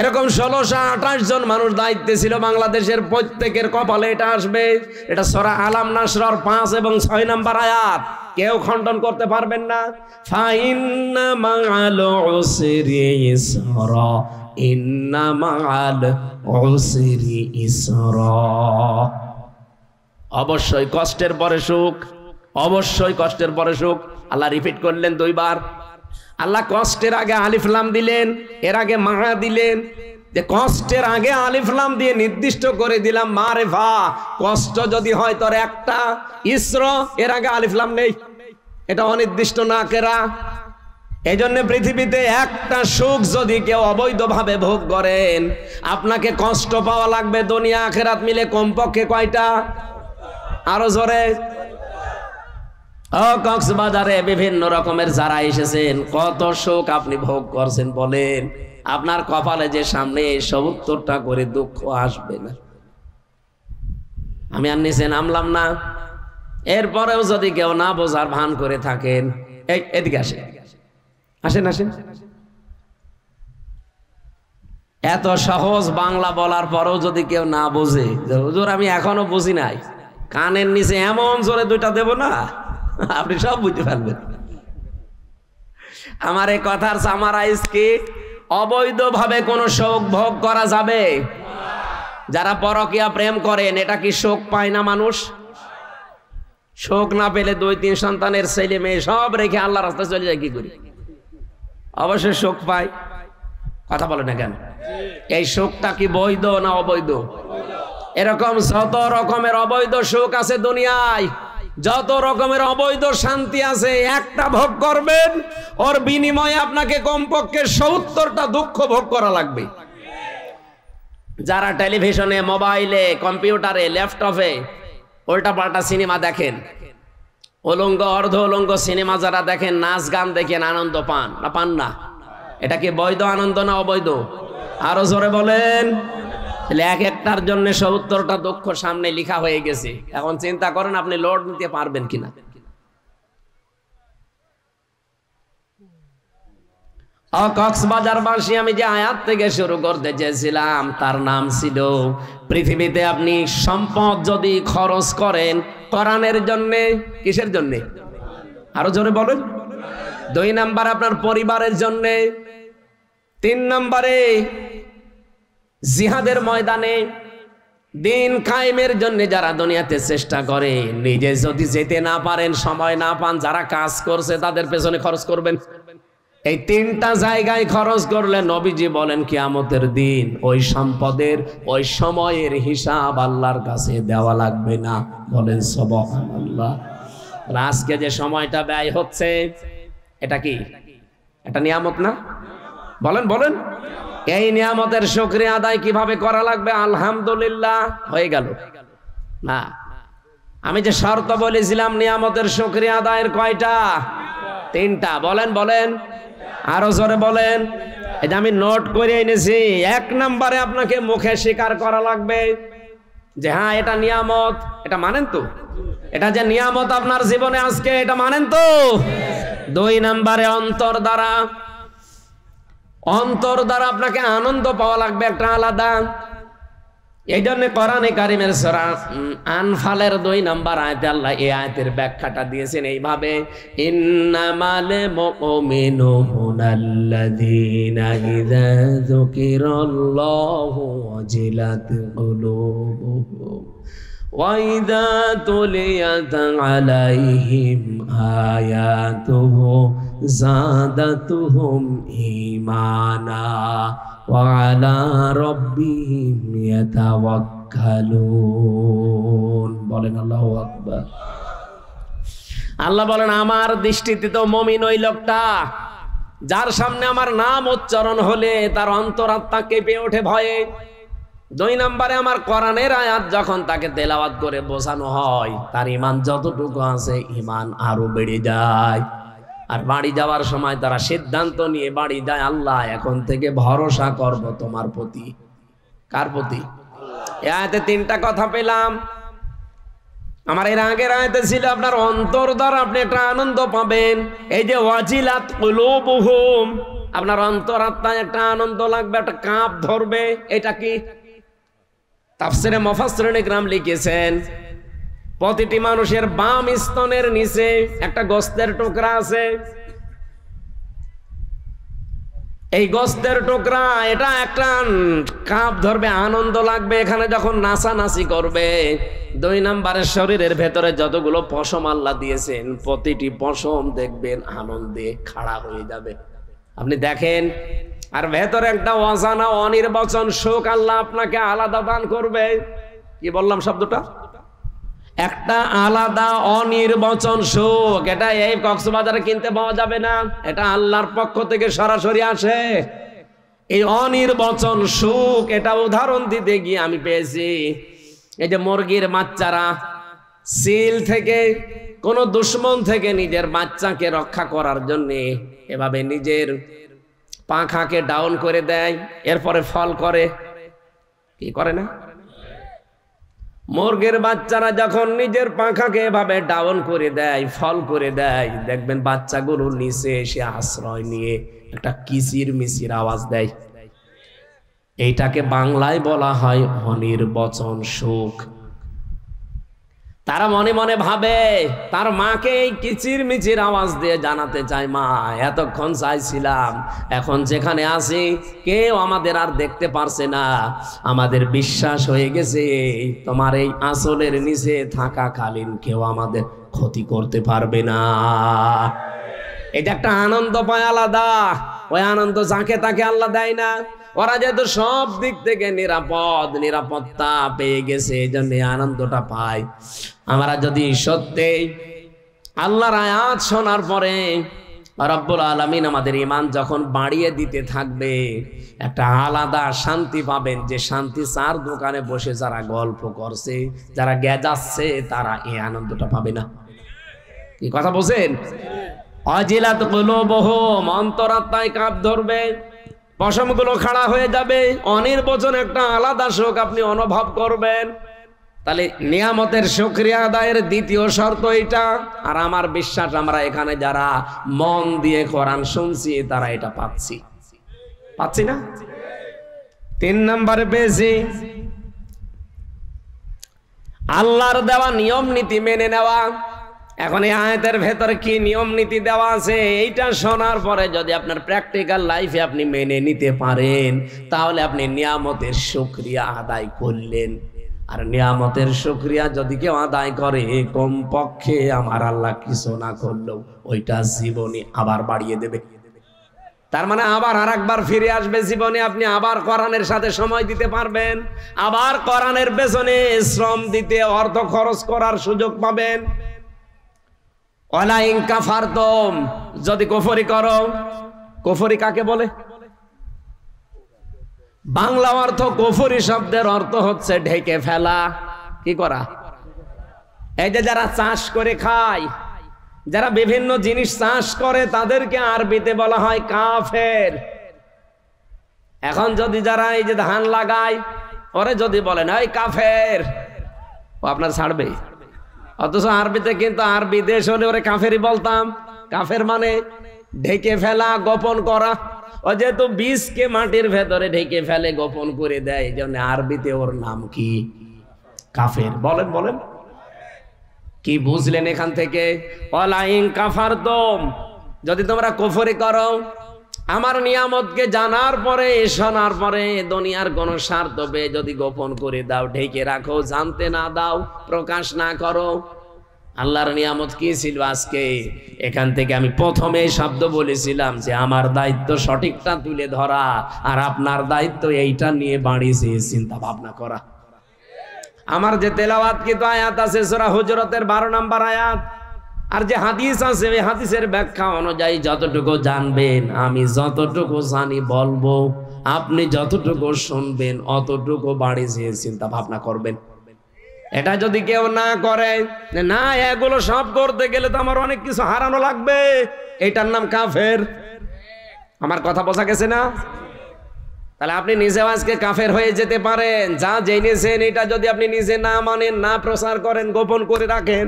এরকম 1628 জন মানুষ দায়িত্বে ছিল বাংলাদেশের, প্রত্যেকের কপালে এটা আসবে। এটা সূরা আলাম নাসরর 5 এবং 6 নম্বর আয়াত, কেউ খণ্ডন করতে পারবেন না। ফাইন্না মাআল উসরি ইসরা, ইন্না মাআল উসরি ইসরা। অবশ্যই কষ্টের পরে সুখ, অবশ্যই কষ্টের পরে সুখ। আল্লাহ রিপিট করলেন 2 বার। আল্লাহ কষ্টের আগে আলিফ লাম দিলেন, এর আগে মা দিলেন। যে কষ্টের আগে আলিফ লাম দিয়ে নির্দিষ্ট করে দিলাম মারেফা, কষ্ট যদি হয় তোর একটা। ইসরা, এর আগে আলিফ লাম নেই, এটা অনির্দিষ্ট না কেরা। এই জন্য পৃথিবীতে একটা সুখ যদি কেউ অবৈধভাবে ভোগ করেন, আপনাকে কষ্ট পাওয়া লাগবে দুনিয়া আখিরাত মিলে কমপক্ষে কয়টা? আরো জোরে। ও কক্সবাজারে বিভিন্ন রকমের যারা এসেছেন, কত সুখ আপনি ভোগ করছেন বলেন? আপনার কপালে যে সামনে ৭০টা করে দুঃখ আসবে না? আমি আর নিচে নামলাম না। এরপরেও যদি কেউ না বোঝার ভান করে থাকেন, এদিকে আসেন, আসেন আসেন। এত সহজ বাংলা বলার পরেও যদি কেউ না বোঝে, হুজুর আমি এখনো বুঝি নাই, কানের নিচে এমন জোরে দুইটা দেব না, আপনি সব বুঝতে পারবেন। আমার এই কথার সামারাইজ কি? অবৈধভাবে কোনো শোক ভোগ করা যাবে? যারা পরকীয়া প্রেম করেন, এটা কি শোক পায় না মানুষ? শোক না পেলে ২-৩ সন্তানের ছেলে মেয়ে সব রেখে আল্লাহর রাস্তায় চলে যায় কি করি? অবশ্যই শোক পায়। কথা বলে না কেন? এই শোকটা কি বৈধ না অবৈধ? এরকম যত রকমের অবৈধ সুখ আছে দুনিয়ায়, যত রকমের অবৈধ শান্তি আছে, একটা ভোগ করবেন, ওর বিনিময়ে আপনাকে কমপক্ষে ৭০টা দুঃখ ভোগ করা লাগবে। যারা টেলিভিশনে, মোবাইলে, কম্পিউটারে, ল্যাপটপে উল্টা পাল্টা সিনেমা দেখেন, উলঙ্গ অর্ধ উলঙ্গ সিনেমা যারা দেখেন, নাচ গান দেখেন, আনন্দ পান না পান না? এটা কি বৈধ আনন্দ না অবৈধ? আরো জোরে বলেন। এক একটার জন্য ৭০টা দুঃখ সামনে লেখা হয়ে গেছে। এখন চিন্তা করেন আপনি লোড নিতে পারবেন কিনা। কক্সবাজারবাসী, আমি যে আয়াত থেকে শুরু করতে চেয়েছিলাম তার নাম ছিল, পৃথিবীতে আপনি সম্পদ যদি খরচ করেন কোরআনের জন্য, কিসের জন্য? আরো জোরে বলেন। ২ নাম্বার আপনার পরিবারের জন্য, ৩ নম্বরে জিহাদের ময়দানে দিন কায়েমের জন্য যারা দুনিয়াতে চেষ্টা করে, নিজে যদি যেতে না পারেন, সময় না পান, যারা কাজ করছে তাদের পেছনে খরচ করবেন। এই ৩টা জায়গায় খরচ করলে নবীজি বলেন কিয়ামতের দিন ওই সম্পদের, ওই সময়ের হিসাব আল্লাহর কাছে দেওয়া লাগবে না। বলেন সুবহানাল্লাহ। আজকে যে সময়টা ব্যয় হচ্ছে, এটা কি? এটা নিয়ামত না? বলেন বলেন। এই নিয়ামতের শুকরিয়া আদায় কিভাবে করা লাগবে? আলহামদুলিল্লাহ হয়ে গেল না। আমি যে শর্ত বলেছিলাম নিয়ামতের শুকরিয়া আদায়ের কয়টা? ৩টা। বলেন বলেন, আরো জোরে বলেন। এটা আমি নোট করে এনেছি। ১ নম্বরে আপনাকে মুখে স্বীকার করা লাগবে যে হ্যাঁ এটা নিয়ামত, এটা মানেন তো? এটা যে নিয়ামত আপনার জীবনে আজকে, এটা মানেন তো? ২ নম্বরে অন্তর দ্বারা আপনাকে আনন্দ পাওয়া লাগবে একটা আলাদা। এই জন্য কোরআনে কারিমের সূরা আনফালের ২ নম্বর আয়াতে আল্লাহ এই আয়াতের ব্যাখ্যাটা দিয়েছেন এইভাবে, ইন্নামাল মুমিনুনা আল্লাযীনা ইযা যুকিরাল্লাহু ওয়াজিলাত কুলুবুহুম ওয়া ইযা তুলিয়াত আলাইহিম আয়াতুহু যাদাতুহুম ঈমানা ওয়া আলা রাব্বিহিম ইয়াতাওয়াক্কালুন। বলেন আল্লাহু আকবার। আল্লাহ বলেন আমার দৃষ্টিতে তো মুমিন ওই লোকটা যার সামনে আমার নাম উচ্চারণ হলে তার অন্তরাত্মা কেঁপে ওঠে ভয়ে। ২ নম্বরে আমার কোরআনের আয়াত যখন তাকে তেলাওয়াত করে বোঝানো হয়, তার ঈমান যতটুকু আছে ঈমান আরো বেড়ে যায়। আর বাড়ি যাওয়ার সময় তারা সিদ্ধান্ত নিয়ে বাড়ি যায়, আল্লাহ এখন থেকে ভরসা করব তোমার প্রতি। কার প্রতি? এই আয়াতে 3টা কথা পেলাম। আমার এর আগের আয়াতে ছিল আপনার অন্তর দ্বারা আপনি একটা আনন্দ পাবেন। এই যে ওয়াজিলাত কুলুবুহুম, আপনার অন্তরাত্মায় একটা আনন্দ লাগবে, একটা কাঁপ ধরবে। এটা কি? তাফসিরে মুফাসসিরিন ইকরাম লিখেছেন প্রতিটি মানুষের বাম স্তনের নিচে একটা গোস্তের টুকরা আছে। এই গোস্তের টুকরা এটা একটা কাঁপ ধরবে, আনন্দ লাগবে এখানে যখন নাচানাচি করবে। ২ নম্বরের শরীরের ভেতরে যতগুলো পশম আল্লাহ দিয়েছেন, প্রতিটি পশম দেখবেন আনন্দে খাড়া হয়ে যাবে। আপনি দেখেন, আর ভেতরে একটা অজানা অনির্বচন সুখ আল্লাহ আপনাকে আলাদা দান করবে। কি বললাম শব্দটা? একটা আলাদা অনির্বচন সুখ, এটা এই কক্সবাজারে কিনতে পাওয়া যাবে না, এটা আল্লাহর পক্ষ থেকে সরাসরি আসে। এই অনির্বচন সুখ, এটা উদাহরণ দিতে গিয়ে আমি পেয়েছি। এই যে মুরগির বাচ্চারা সিল থেকে, কোন দুশ্মন থেকে নিজের বাচ্চাকে রক্ষা করার জন্য এভাবে নিজের পাখাকে ডাউন করে দেয়, এরপরে ফল করে, কি করে না? মুরগির বাচ্চারা যখন নিজের পাখাকে এভাবে ডাউন করে দেয়, ফল করে দেয়, দেখবেন বাচ্চাগুলো নিচে এসে আশ্রয় নিয়ে একটা কিচির মিচির আওয়াজ দেয়। এইটাকে বাংলায় বলা হয় অনির্বচন সুখ। তারা মনে মনে ভাবে তার মাকে এই কিচির মিচির আওয়াজ দিয়ে জানাতে চায়, মা এতক্ষণ চাইছিলাম, এখন যেখানে আছি কেউ আমাদের আর দেখতে পারছে না, আমাদের বিশ্বাস হয়ে গেছে তোমার এই আঁচলের নিচে থাকাকালীন কেউ আমাদের ক্ষতি করতে পারবে না। এটা একটা আনন্দ পায় আলাদা, ওই আনন্দ যাকে তাকে আল্লাহ দেয় না। ওরা যেহেতু সব দিক থেকে নিরাপত্তা পেয়ে গেছে, এই জন্য আনন্দটা পায়। আমরা যদি সত্যি আল্লাহর আয়াত শোনার পরে রব্বুল আলামিন আমাদের ঈমান যখন বাড়িয়ে দিতে থাকবে, একটা আলাদা শান্তি পাবেন, যে শান্তি চার দোকানে বসে যারা গল্প করছে, যারা গেজাচ্ছে, তারা এই আনন্দটা পাবে না। কি কথা বলছেন? অজিলাত কুলুবুহুম, অন্তরাত্মায় কাঁপ ধরবে, পশমগুলো খাড়া হয়ে যাবে, অনির্বচন একটা আলাদা সুখ আপনি অনুভব করবেন। তাহলে নিয়ামতের শুকরিয়া আদায়ের দ্বিতীয় শর্ত এটা। আর আমার বিশ্বাস আমরা এখানে যারা মন দিয়ে কোরআন শুনছি তারা এটা পাচ্ছি না? 3 নম্বরে পেয়েছি আল্লাহর দেওয়া নিয়ম নীতি মেনে নেওয়া। এখন এই আয়াতের ভেতরে কি নিয়ম নীতি দেওয়া আছে, এইটা শোনার পরে যদি আপনার প্র্যাকটিক্যাল লাইফে আপনি মেনে নিতে পারেন, তাহলে আপনি নিয়ামতের শুকরিয়া আদায় করলেন। আর নিয়ামতের শুকরিয়া যদি কেউ আদায় করে, কমপক্ষে আমার আল্লাহ কিছু না করলেও ওইটা জীবনে আবার বাড়িয়ে দেবে। তার মানে আবার আরেকবার ফিরে আসবে জীবনে, আপনি আবার কোরআনের সাথে সময় দিতে পারবেন, আবার কোরআনের পেছনে শ্রম দিতে, অর্থ খরচ করার সুযোগ পাবেন। ওয়ালা ইন কাফারতুম, যদি কুফরি করো, কুফরি কাকে বলে? বাংলা অর্থ কুফরি শব্দের অর্থ হচ্ছে ঢেকে ফেলা। কি করা? এই যে যারা চাষ করে খায়, যারা বিভিন্ন জিনিস চাষ করে, তাদেরকে আরবিতে বলা হয় কাফের। এখন যদি যারা এই যে ধান লাগায়, ওরে যদি বলেন এই কাফের, ও আপনার ছাড়বে। অথচ আরবিতে কিন্তু আরবি দেশ হলে ওরে কাফেরই বলতাম। কাফের মানে ঢেকে ফেলা, গোপন করা। ও যেহেতু বীজকে মাটির ভেতরে ঢেকে ফেলে, গোপন করে দেয়, এই জন্য আরবিতে ওর নাম কি? কাফের। বলেন কি বুঝলেন এখান থেকে? ওয়ালা ইন কাফারতুম, যদি তোমরা কুফরি করো, আমার নিয়ামতকে জানার পরে, শোনার পরে, দুনিয়ার কোন স্বার্থ পেয়ে যদি গোপন করে দাও, ঢেকে রাখো, জানতে না দাও, প্রকাশ না করো। আল্লাহর নিয়ামত কি ছিল আজকে? এখান থেকে আমি প্রথমে শব্দ বলেছিলাম যে আমার দায়িত্ব সঠিকটা তুলে ধরা, আর আপনার দায়িত্ব এইটা নিয়ে বাড়িয়েছে চিন্তা ভাবনা করা। আমার যে তেলাওয়াত কিন্তু আয়াত আছে সূরা হুজুরাতের 12 নম্বর আয়াত, আর যে হাদিস আছে, ওই হাদিসের ব্যাখ্যা অনুযায়ী যতটুকু জানবেন, আমি যতটুকু জানি বলবো, আপনি যতটুকু শুনবেন অতটুকু বাড়িয়ে চিন্তা ভাবনা করবেন। এটা যদি কেউ না করে, না এগুলো সব করতে গেলে তো আমার অনেক কিছু হারানো লাগবে, এটার নাম কাফের। আমার কথা বোঝা গেছে না? তাহলে আপনি নিজেও আজকে কাফের হয়ে যেতে পারেন। যা জেনেছেন এটা যদি আপনি নিজে না মানেন, না প্রচার করেন, গোপন করে রাখেন,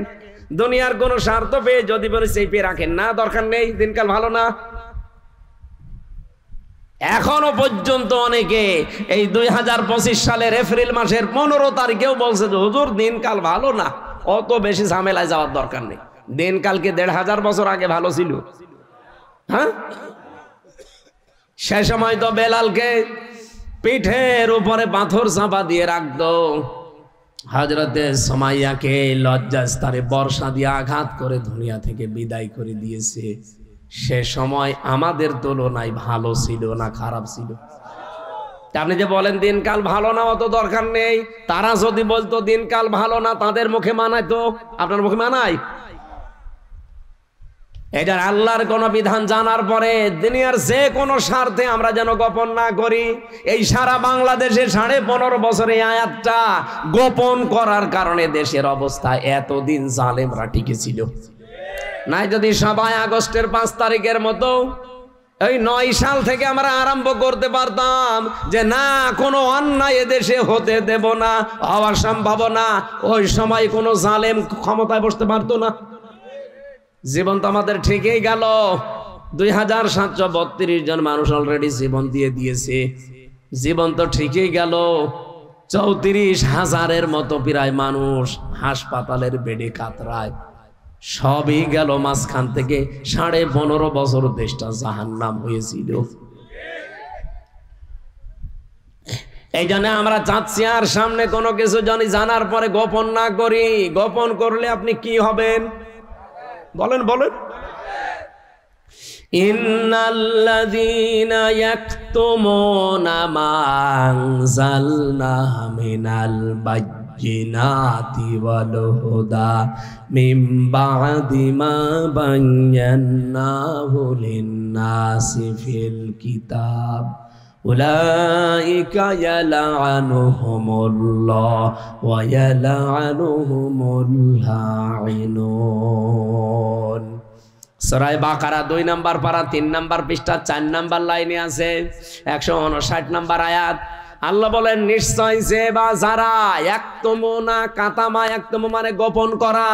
দুনিয়ার কোনো স্বার্থ পেয়ে যদি বলে চেপে রাখেন, না দরকার নেই, দিনকাল ভালো না। এখনো পর্যন্ত অনেকে এই 2025 সালের এপ্রিল মাসের 15 তারিখেও বলছে যে হুজুর দিনকাল ভালো না, অত বেশি ঝামেলায় যাওয়ার দরকার নেই, দিনকালকে 1500 বছর আগে ভালো ছিল। হ্যাঁ, সে সময় তো বেলালকে পিঠের উপরে পাথর চাপা দিয়ে রাখতো, হযরতে সুমাইয়াকে লজ্জাস্থানে বর্ষা দিয়ে আঘাত করে দুনিয়া থেকে বিদায় করে দিয়েছে। সে সময় আমাদের তুলনায় ভালো ছিল না খারাপ ছিল? আপনি যে বলেন দিনকাল ভালো না, অত দরকার নেই। তারা যদি বলতো দিনকাল ভালো না, তাদের মুখে মানায় তো, আপনার মুখে মানায়? এটা আল্লাহর কোন বিধান জানার পরে দুনিয়ার যে কোনো স্বার্থে আমরা যেন গোপন না করি। এই সারা বাংলাদেশে 15.5 বছরে আয়াতটা গোপন করার কারণে দেশের অবস্থা এতদিন জালেমরা টিকে ছিল। নাই যদি সবাই আগস্টের 5 তারিখের মতো এই 9 সাল থেকে আমরা আরম্ভ করতে পারতাম যে না, কোনো অন্যায় এদেশে হতে দেব না, হওয়া সম্ভব না, ওই সময় কোনো জালেম ক্ষমতায় বসতে পারতো না। জীবন তো আমাদের ঠিকই গেল। 2732 জন মানুষ অলরেডি জীবন দিয়ে দিয়েছে। জীবন তো ঠিকই গেল। 34,000-এর মতো প্রায় মানুষ হাসপাতালের বেডে কাতরায়। সবই গেল মাঝখান থেকে 15.5 বছর দেশটা জাহান্নাম হয়েছিল। এই জন্য আমরা চাচ্ছি আর সামনে কোনো কিছু জানি জানার পরে গোপন না করি। গোপন করলে আপনি কি হবেন বলেন বলেন। ইন্নাল্লাযীনা ইয়াকতুমুনা মা আনজালনা মিনাল বায়্যিনাতি ওয়াল হুদা মিন বা'দি মা বায়্যানাহু লিন-নাসি ফিল কিতাব উলাইকা ইয়ালআনুহুমুল্লাহ ওয়া ইয়ালআনুহুমুল লাঈনুন। সূরা বাকারা 2 নম্বর পারা 3 নম্বর পৃষ্ঠা 4 নম্বর লাইনে আছে 159 নম্বর আয়াত। আল্লাহ বলেন, নিশ্চয় যে বা যারা ইয়াকতুমুনা, কাতামা ইয়াকতুমু মানে গোপন করা।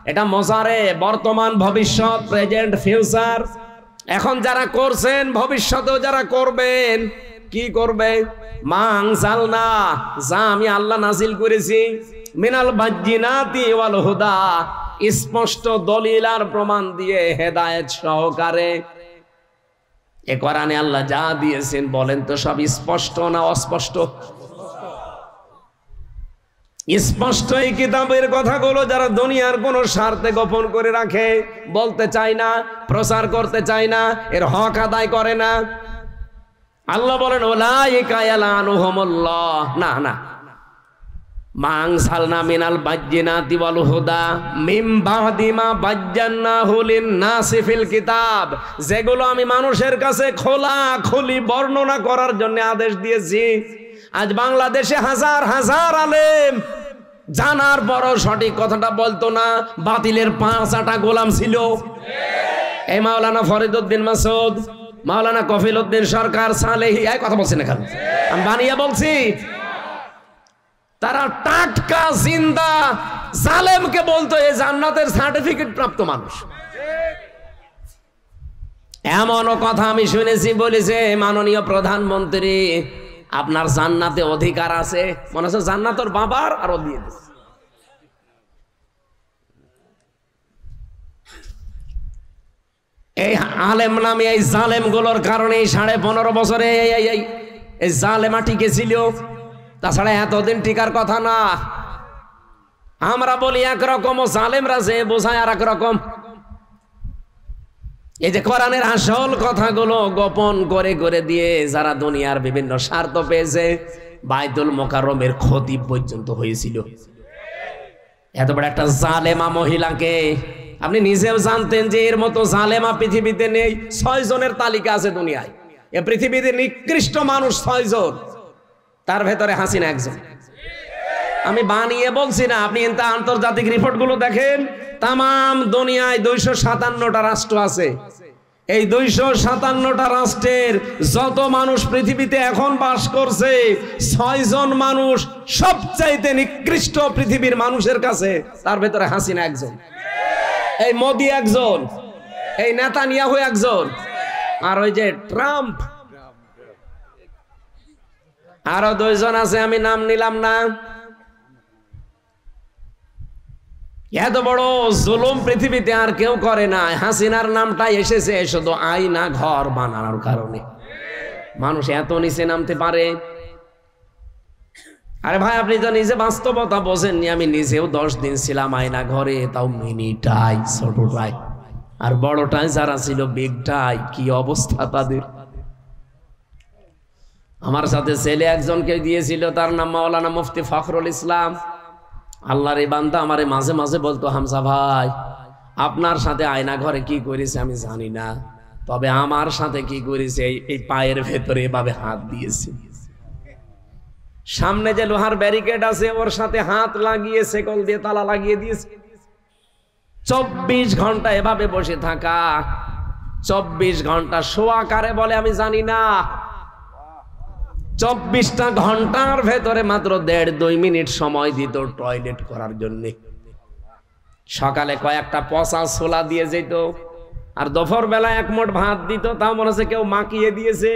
এটা মজারে, বর্তমান ভবিষ্যৎ, প্রেজেন্ট ফিউচার। এখন যারা করছেন, ভবিষ্যতেও যারা করবেন। কি করবে? মা আনজালনা, যা আমি আল্লাহ নাজিল করেছি, মিনাল বায়্যিনাতি ওয়াল হুদা, স্পষ্ট দলিল আর প্রমাণ দিয়ে, হেদায়েত সহকারে। এ কোরআনে আল্লাহ যা দিয়েছেন বলেন তো সব স্পষ্ট না অস্পষ্ট? স্পষ্ট এই কিতাবের কথাগুলো যারা দুনিয়ার কোন স্বার্থে গোপন করে রাখে, বলতে চায় না, প্রচার করতে চায় না, এর হক আদায় করে না। আল্লাহ বলেন উলাইকা ইয়ালআনুহুমুল্লাহ, না না, মা আনজালনা মিনাল বায়্যিনাতি ওয়াল হুদা মিন বা'দি মা বায়্যানাহু লিন-নাসি ফিল কিতাব, যেগুলো আমি মানুষের কাছে খোলা খুলি বর্ণনা করার জন্য আদেশ দিয়েছি। আজ বাংলাদেশে হাজার হাজার আলেম জানার পরও সঠিক কথাটা বলতো না, বাতিলের 5 গোলাম ছিল। এই মাওলানা ফরিদউদ্দিন মাসুদ, মাওলানা কফিলউদ্দিন সরকার, সালেহি, এই কথা বলছেন না, আমি বানিয়ে বলছি। তারা টাটকা জিন্দা জালেমকে বলতো এই জান্নাতের সার্টিফিকেট প্রাপ্ত মানুষ। এমনও কথা আমি শুনেছি, বলেছে মাননীয় প্রধানমন্ত্রী, আপনার জান্নাতে অধিকার আছে, মনে হচ্ছে জান্নাতের বাবার আরো দিয়ে দিচ্ছে। এই আলেম নামে এই জালেম গুলোর কারণে 15.5 বছরে এই জালেমা টিকেছিল। তাছাড়া এতদিন টিকার কথা না। আমরা বলি একরকম, জালেমরা যে বোঝায় আর একরকম। এই যে কোরআনের আসল কথাগুলো গোপন করে করে দিয়ে যারা দুনিয়ার বিভিন্ন স্বার্থ পেয়েছে, বাইতুল মোকাররমের ক্ষতি পর্যন্ত হয়েছিল। এত বড় একটা জালেমা মহিলাকে আপনি নিজেও জানতেন যে এর মতো জালেমা পৃথিবীতে নেই। 6 জনের তালিকা আছে দুনিয়ায়। এ পৃথিবীতে নিকৃষ্ট মানুষ 6 জন, তার ভেতরে হাসিনা একজন। আমি বানিয়ে বলছি না, আপনি আন্তর্জাতিক রিপোর্ট গুলো দেখেন। তামাম দুনিয়ায় 257টা রাষ্ট্র আছে। এই 257টা রাষ্ট্রের যত মানুষ পৃথিবীতে এখন বাস করছে, 6 জন মানুষ সবচাইতে নিকৃষ্ট পৃথিবীর মানুষের কাছে, তার ভেতরে হাসিনা একজন, এই মোদি একজন, এই নেতানিয়াহু একজন, আর ওই যে ট্রাম্প আরো 2 জন আছে, আমি নাম নিলাম না। এত বড় জুলুম পৃথিবীতে আর কেউ করে না। হাসিনার নামটা এসেছে শুধু আয়না ঘর বানানোর কারণে। মানুষ এত নিচে নামতে পারে? আরে ভাই, আপনি তো নিজে বাস্তবতা বোঝেননি। আমি নিজেও 10 দিন ছিলাম আয়না ঘরে, তাও মিনিটাই, ছোটটাই। আর বড়টাই যারা ছিল, বিগটাই, কি অবস্থা তাদের। আমার সাথে ছেলে একজনকে দিয়েছিল, তার নাম মাওলানা মুফতি ফখরুল ইসলাম। আল্লাহর এই বান্দা আমারে মাঝে মাঝে বলতো, হামজা ভাই আপনার সাথে আয়না ঘরে কি করেছে আমি জানি না, তবে আমার সাথে কি করেছে এই পায়ের ভেতরে এভাবে হাত দিয়েছে, সামনে যে লোহার ব্যারিকেড আছে ওর সাথে হাত লাগিয়ে সেকল দিয়ে তালা লাগিয়ে দিয়েছে। 24 ঘন্টা এভাবে বসে থাকা, 24 ঘন্টা শোয়া কারে বলে আমি জানি না। 24টা ঘন্টার ভেতরে মাত্র 1.5-2 মিনিট সময় দিত টয়লেট করার জন্য। সকালে কয়েকটা পচা ছোলা দিয়ে যেত, আর দুপুর বেলা 1 মুঠ ভাত দিত, তাও মনে হচ্ছে কেউ মাখিয়ে দিয়েছে।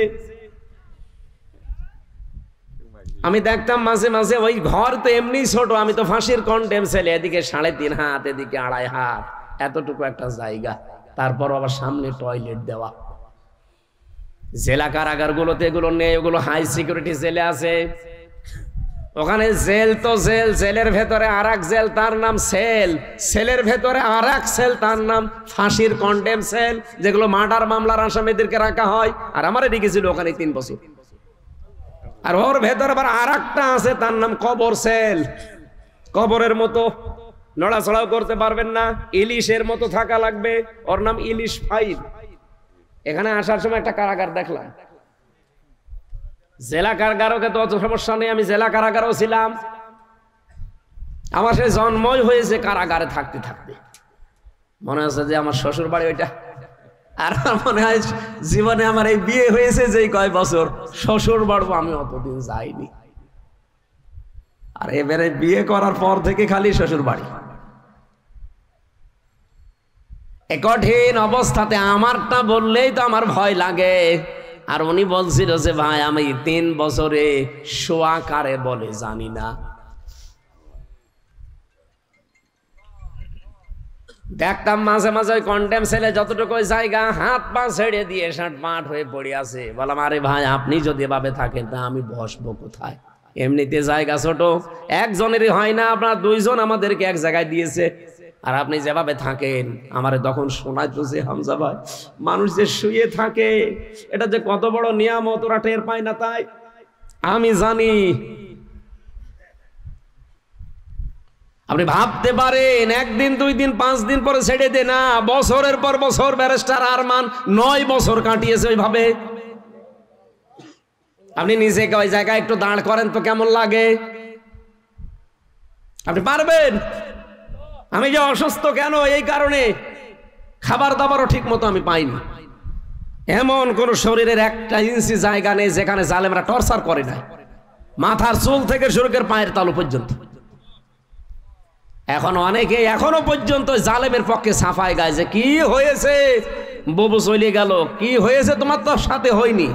আমি দেখতাম মাঝে মাঝে ওই ঘর তো এমনি ছোট, আমি তো ফাঁসির কন্ডেম ছেলে, এদিকে 3.5 হাত, এদিকে 2.5 হাত, এতটুকু একটা জায়গা, তারপর আবার সামনে টয়লেট দেওয়া। জেলা কারাগার গুলোতে এগুলো নেই, ওগুলো হাই সিকিউরিটি জেলে আছে। ওখানে জেল তো জেল, জেলের ভেতরে আর এক জেল, তার নাম সেল, সেলের ভেতরে আর এক সেল, তার নাম ফাঁসির কন্ডেম সেল, যেগুলো মার্ডার মামলার আসামিদেরকে রাখা হয়। আর আমারে রেখেছিল ওখানে 3 বছর। আর ওর ভেতরে আবার আর একটা আছে, তার নাম কবর সেল। কবরের মতো নড়াচড়াও করতে পারবেন না, ইলিশের মতো থাকা লাগবে, ওর নাম ইলিশ ফাইল। এখানে আসার সময় একটা কারাগার দেখলাম, জেলা কারাগারকে তো অত সমস্যা নেই, আমি জেলা কারাগারও ছিলাম। আমার সে জন্মই হয়েছে কারাগারে থাকতে থাকতে, মনে হচ্ছে যে আমার শ্বশুর বাড়ি ওইটা। আর মনে হয় জীবনে আমার এই বিয়ে হয়েছে যে কয় বছর, শ্বশুর বাড়বো আমি অতদিন যাইনি। আর এবারে বিয়ে করার পর থেকে খালি শ্বশুর বাড়ি। এ কঠিন অবস্থাতে আমারটা বললেই তো আমার ভয় লাগে। আর উনি বলছিল যে ভাই আমি 3 বছরে শোয়া কারে বলে জানি না। দেখতাম মাঝে মাঝে ওই কন্ডেম ছেলে যতটুকু জায়গা হাত পা ছেড়ে দিয়ে 60-65 হয়ে পড়ে আছে। বললাম আরে ভাই আপনি যদি এভাবে থাকেন তা আমি বসবো কোথায়? এমনিতে জায়গা ছোট, একজনেরই হয় না, আপনার 2 জন আমাদেরকে এক জায়গায় দিয়েছে। আর আপনি যেভাবে থাকেন, আমারে তখন শোনাইতো যে হামজা ভাই মানুষ যে শুয়ে থাকে এটা যে কত বড় নিয়ামত, ওরা টের পায় না। তাই আমি জানি। আপনি ভাবতে পারেন 1 দিন 2 দিন 5 দিন পরে ছেড়ে দে না, বছরের পর বছর ব্যারিস্টার আরমান 9 বছর কাটিয়েছে ওইভাবে। আপনি নিজেকে ওই জায়গায় একটু দাঁড় করেন তো কেমন লাগে? আপনি পারবেন? আমি যে অসুস্থ কেন, এই কারণে খাবার দাবারও ঠিক মতো আমি পাইনি। এমন কোন শরীরের 1 ইঞ্চি জায়গা নেই যেখানে জালেমরা টর্চার করে নাই, মাথার চুল থেকে শুরু করে পায়ের তালু পর্যন্ত। এখন অনেকে এখনো পর্যন্ত জালেমের পক্ষে সাফাই গায় যে কি হয়েছে, বুবু চলে গেল, কি হয়েছে তোমার তো সাথে হয়নি,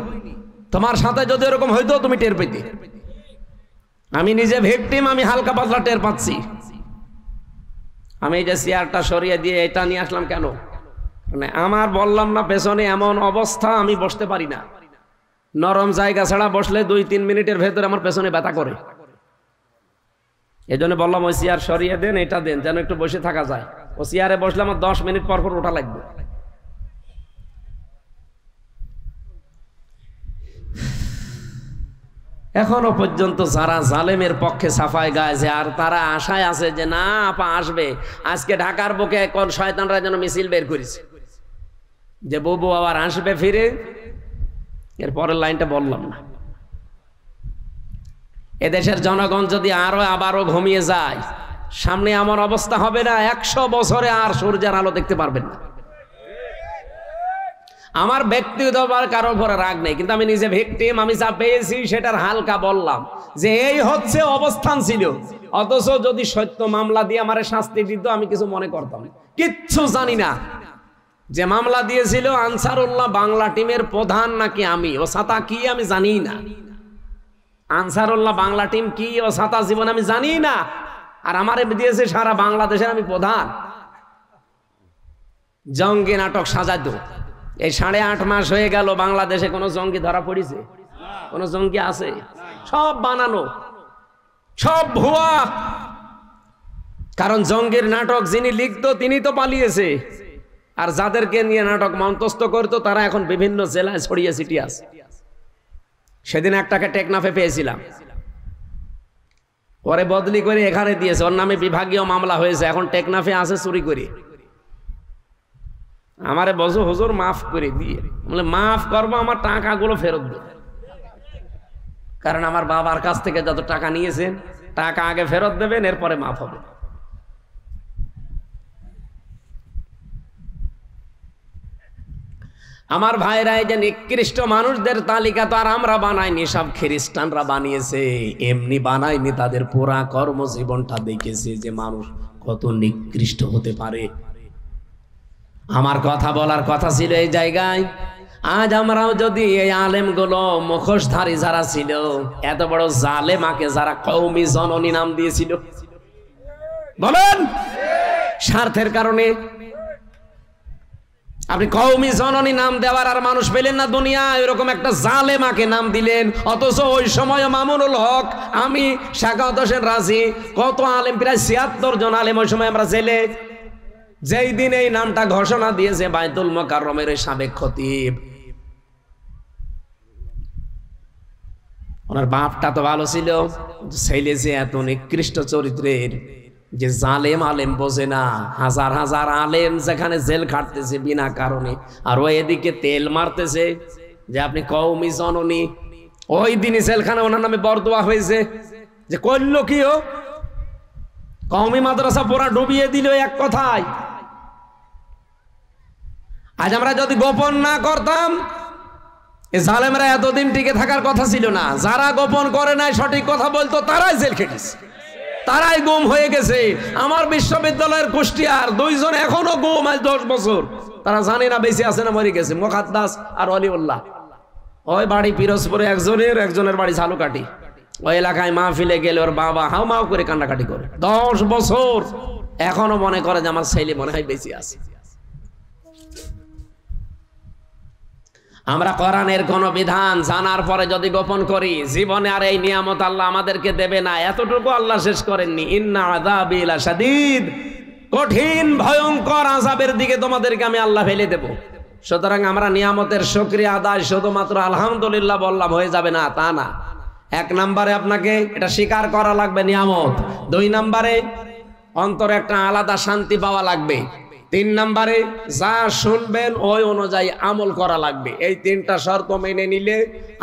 তোমার সাথে যদি এরকম হইতো তুমি টের পেতে। আমি নিজে ভিকটিম, আমি হালকা পাতলা টের পাচ্ছি। আমি এই যে চেয়ারটা সরিয়ে দিয়ে এটা নিয়ে আসলাম কেন, মানে আমার বললাম না পেছনে এমন অবস্থা আমি বসতে পারি না, নরম জায়গা ছাড়া বসলে 2-3 মিনিটের ভেতরে আমার পেছনে ব্যথা করে। এই জন্য বললাম ওই চেয়ার সরিয়ে দেন, এটা দেন যেন একটু বসে থাকা যায়। ও চেয়ারে বসলে আমার 10 মিনিট পর পর ওঠা লাগবে। এখনো পর্যন্ত যারা জালেমের পক্ষে সাফাই গাইছে আর তারা আশায় আছে যে না আপা আসবে, আজকে ঢাকার বুকে কোন শয়তানরা যেন মিছিল বের করেছে যে বুবু আবার আসবে ফিরে। এর পরের লাইনটা বললাম না। এদেশের জনগণ যদি আবারও ঘুমিয়ে যায়, সামনে আমার অবস্থা হবে না, 100 বছরে আর সূর্যের আলো দেখতে পারবেন না। আমার ব্যক্তিগত কারো উপরে রাগ নেই, কিন্তু আমি নিজে ভিকটিম, আমি যা পেয়েছি সেটার হালকা বললাম যে এই হচ্ছে অবস্থান ছিল। অথচ যদি সত্য মামলা দিয়ে আমারে শাস্তি দিত আমি কিছু মনে করতাম না, কিচ্ছু জানি না। যে মামলা দিয়েছিল আনসারুল্লাহ বাংলা টিমের প্রধান নাকি আমি, ও ছাতা কি আমি জানি না। আনসারুল্লাহ বাংলা টিম কি ও ছাতা জীবন আমি জানি না। আর আমারে দিয়েছে সারা বাংলাদেশের আমি প্রধান। জঙ্গি নাটক সাজাতো। এই 8.5 মাস হয়ে গেল, বাংলাদেশে কোনো জঙ্গি ধরা পড়েছে? কোন জঙ্গি আছে? সব বানানো, সব ভুয়া। কারণ জঙ্গির নাটক যিনি লিখতো তিনি তো পালিয়েছে, আর যাদেরকে নিয়ে নাটক মন্তস্থ করতো তারা এখন বিভিন্ন জেলায় ছড়িয়ে ছিটিয়ে আছে। সেদিন একটাকে টেকনাফে পেয়েছিলাম, পরে বদলি করে এখানে দিয়েছে, ওর নামে বিভাগীয় মামলা হয়েছে, এখন টেকনাফে আছে চুরি করে। আমারে বলছো হুজুর মাফ করে দিয়ে, বলে মাফ করবো, আমার টাকাগুলো ফেরত দেব, কারণ আমার বাবার কাছ থেকে যত টাকা নিয়েছেন টাকা আগে ফেরত দেবেন, এরপরে মাফ হবে। আমার ভাইরা, এই যে নিকৃষ্ট মানুষদের তালিকা তো আর আমরা বানাইনি, সব খ্রিস্টানরা বানিয়েছে। এমনি বানায়নি, তাদের পুরা কর্মজীবনটা দেখেছে যে মানুষ কত নিকৃষ্ট হতে পারে। আমার কথা বলার কথা ছিল এই জায়গায়, আজ আমরাও যদি এই আলেমগুলো মুখোশধারী যারা ছিল, এত বড় জালেমাকে যারা কওমি জননী নাম দিয়েছিল, বলেন স্বার্থের কারণে আপনি কওমি জননী নাম দেওয়ার আর মানুষ পেলেন না দুনিয়ায়, এরকম একটা জালেমাকে নাম দিলেন। অথচ ওই সময় মামুনুল হক, আমি, সাখাওয়াত হোসেন রাজি, কত আলেম, প্রায় ৭৬ জন আলেম ওই সময় আমরা জেলে। যেই দিন এই নামটা ঘোষণা দিয়েছে বাইতুল মোকাররমের সাবেক খতিব, ওনার বাপটা তো ভালো ছিল, ছেলে যে এত নিকৃষ্ট চরিত্রের, যে জালেম আলেম বোঝে না। হাজার হাজার আলেম যেখানে জেল খাটতেছে বিনা কারণে, আর ও এদিকে তেল মারতেছে যে আপনি কওমি জননী। ওই দিনই জেলখানে ওনার নামে বরদোয়া হয়েছে, যে করলো কি ও, কওমি মাদ্রাসা পুরা ডুবিয়ে দিল এক কথায়। আজ আমরা যদি গোপন না করতাম, এই জালেমরা এতদিন টিকে থাকার কথা ছিল না। যারা গোপন করে নাই, সঠিক কথা বলতো, তারাই জেল খেটেছে, তারাই গুম হয়ে গেছে। আমার বিশ্ববিদ্যালয়ের কুষ্টিয়ার 2 জন এখনো গুম, আজ 10 বছর। তারা জানে না বেঁচে আছে না মরে গেছে, মুকাদ্দাস আর অলিউল্লাহ। ওই বাড়ি পিরোজপুরে একজনের বাড়ি ঝালুকাঠি। ওই এলাকায় মাহফিলে গেলে ওর বাবা হাউ মাউ করে কান্নাকাটি করে, 10 বছর এখনো মনে করে যে আমার ছেলে মনে হয় বেঁচে আছে। আমরা কোরআনের কোন বিধান জানার পরে যদি গোপন করি, জীবনে আর এই নিয়ামত আল্লাহ আমাদেরকে দেবে না, এতটুকু আল্লাহ শেষ করেননি। ইন্না আযাবি লাশাদীদ, কঠিন ভয়ঙ্কর আযাবের দিকে তোমাদেরকে আমি আল্লাহ ফেলে দেব। সুতরাং আমরা নিয়ামতের শুকরিয়া আদায় শুধুমাত্র আলহামদুলিল্লাহ বললাম হয়ে যাবে না, তা না। 1 নম্বরে আপনাকে এটা স্বীকার করা লাগবে নিয়ামত। 2 নম্বরে অন্তরে একটা আলাদা শান্তি পাওয়া লাগবে। 3 নম্বরে যা শুনবেন ওই অনুযায়ী আমল করা লাগবে। এই 3টা শর্ত মেনে নিলে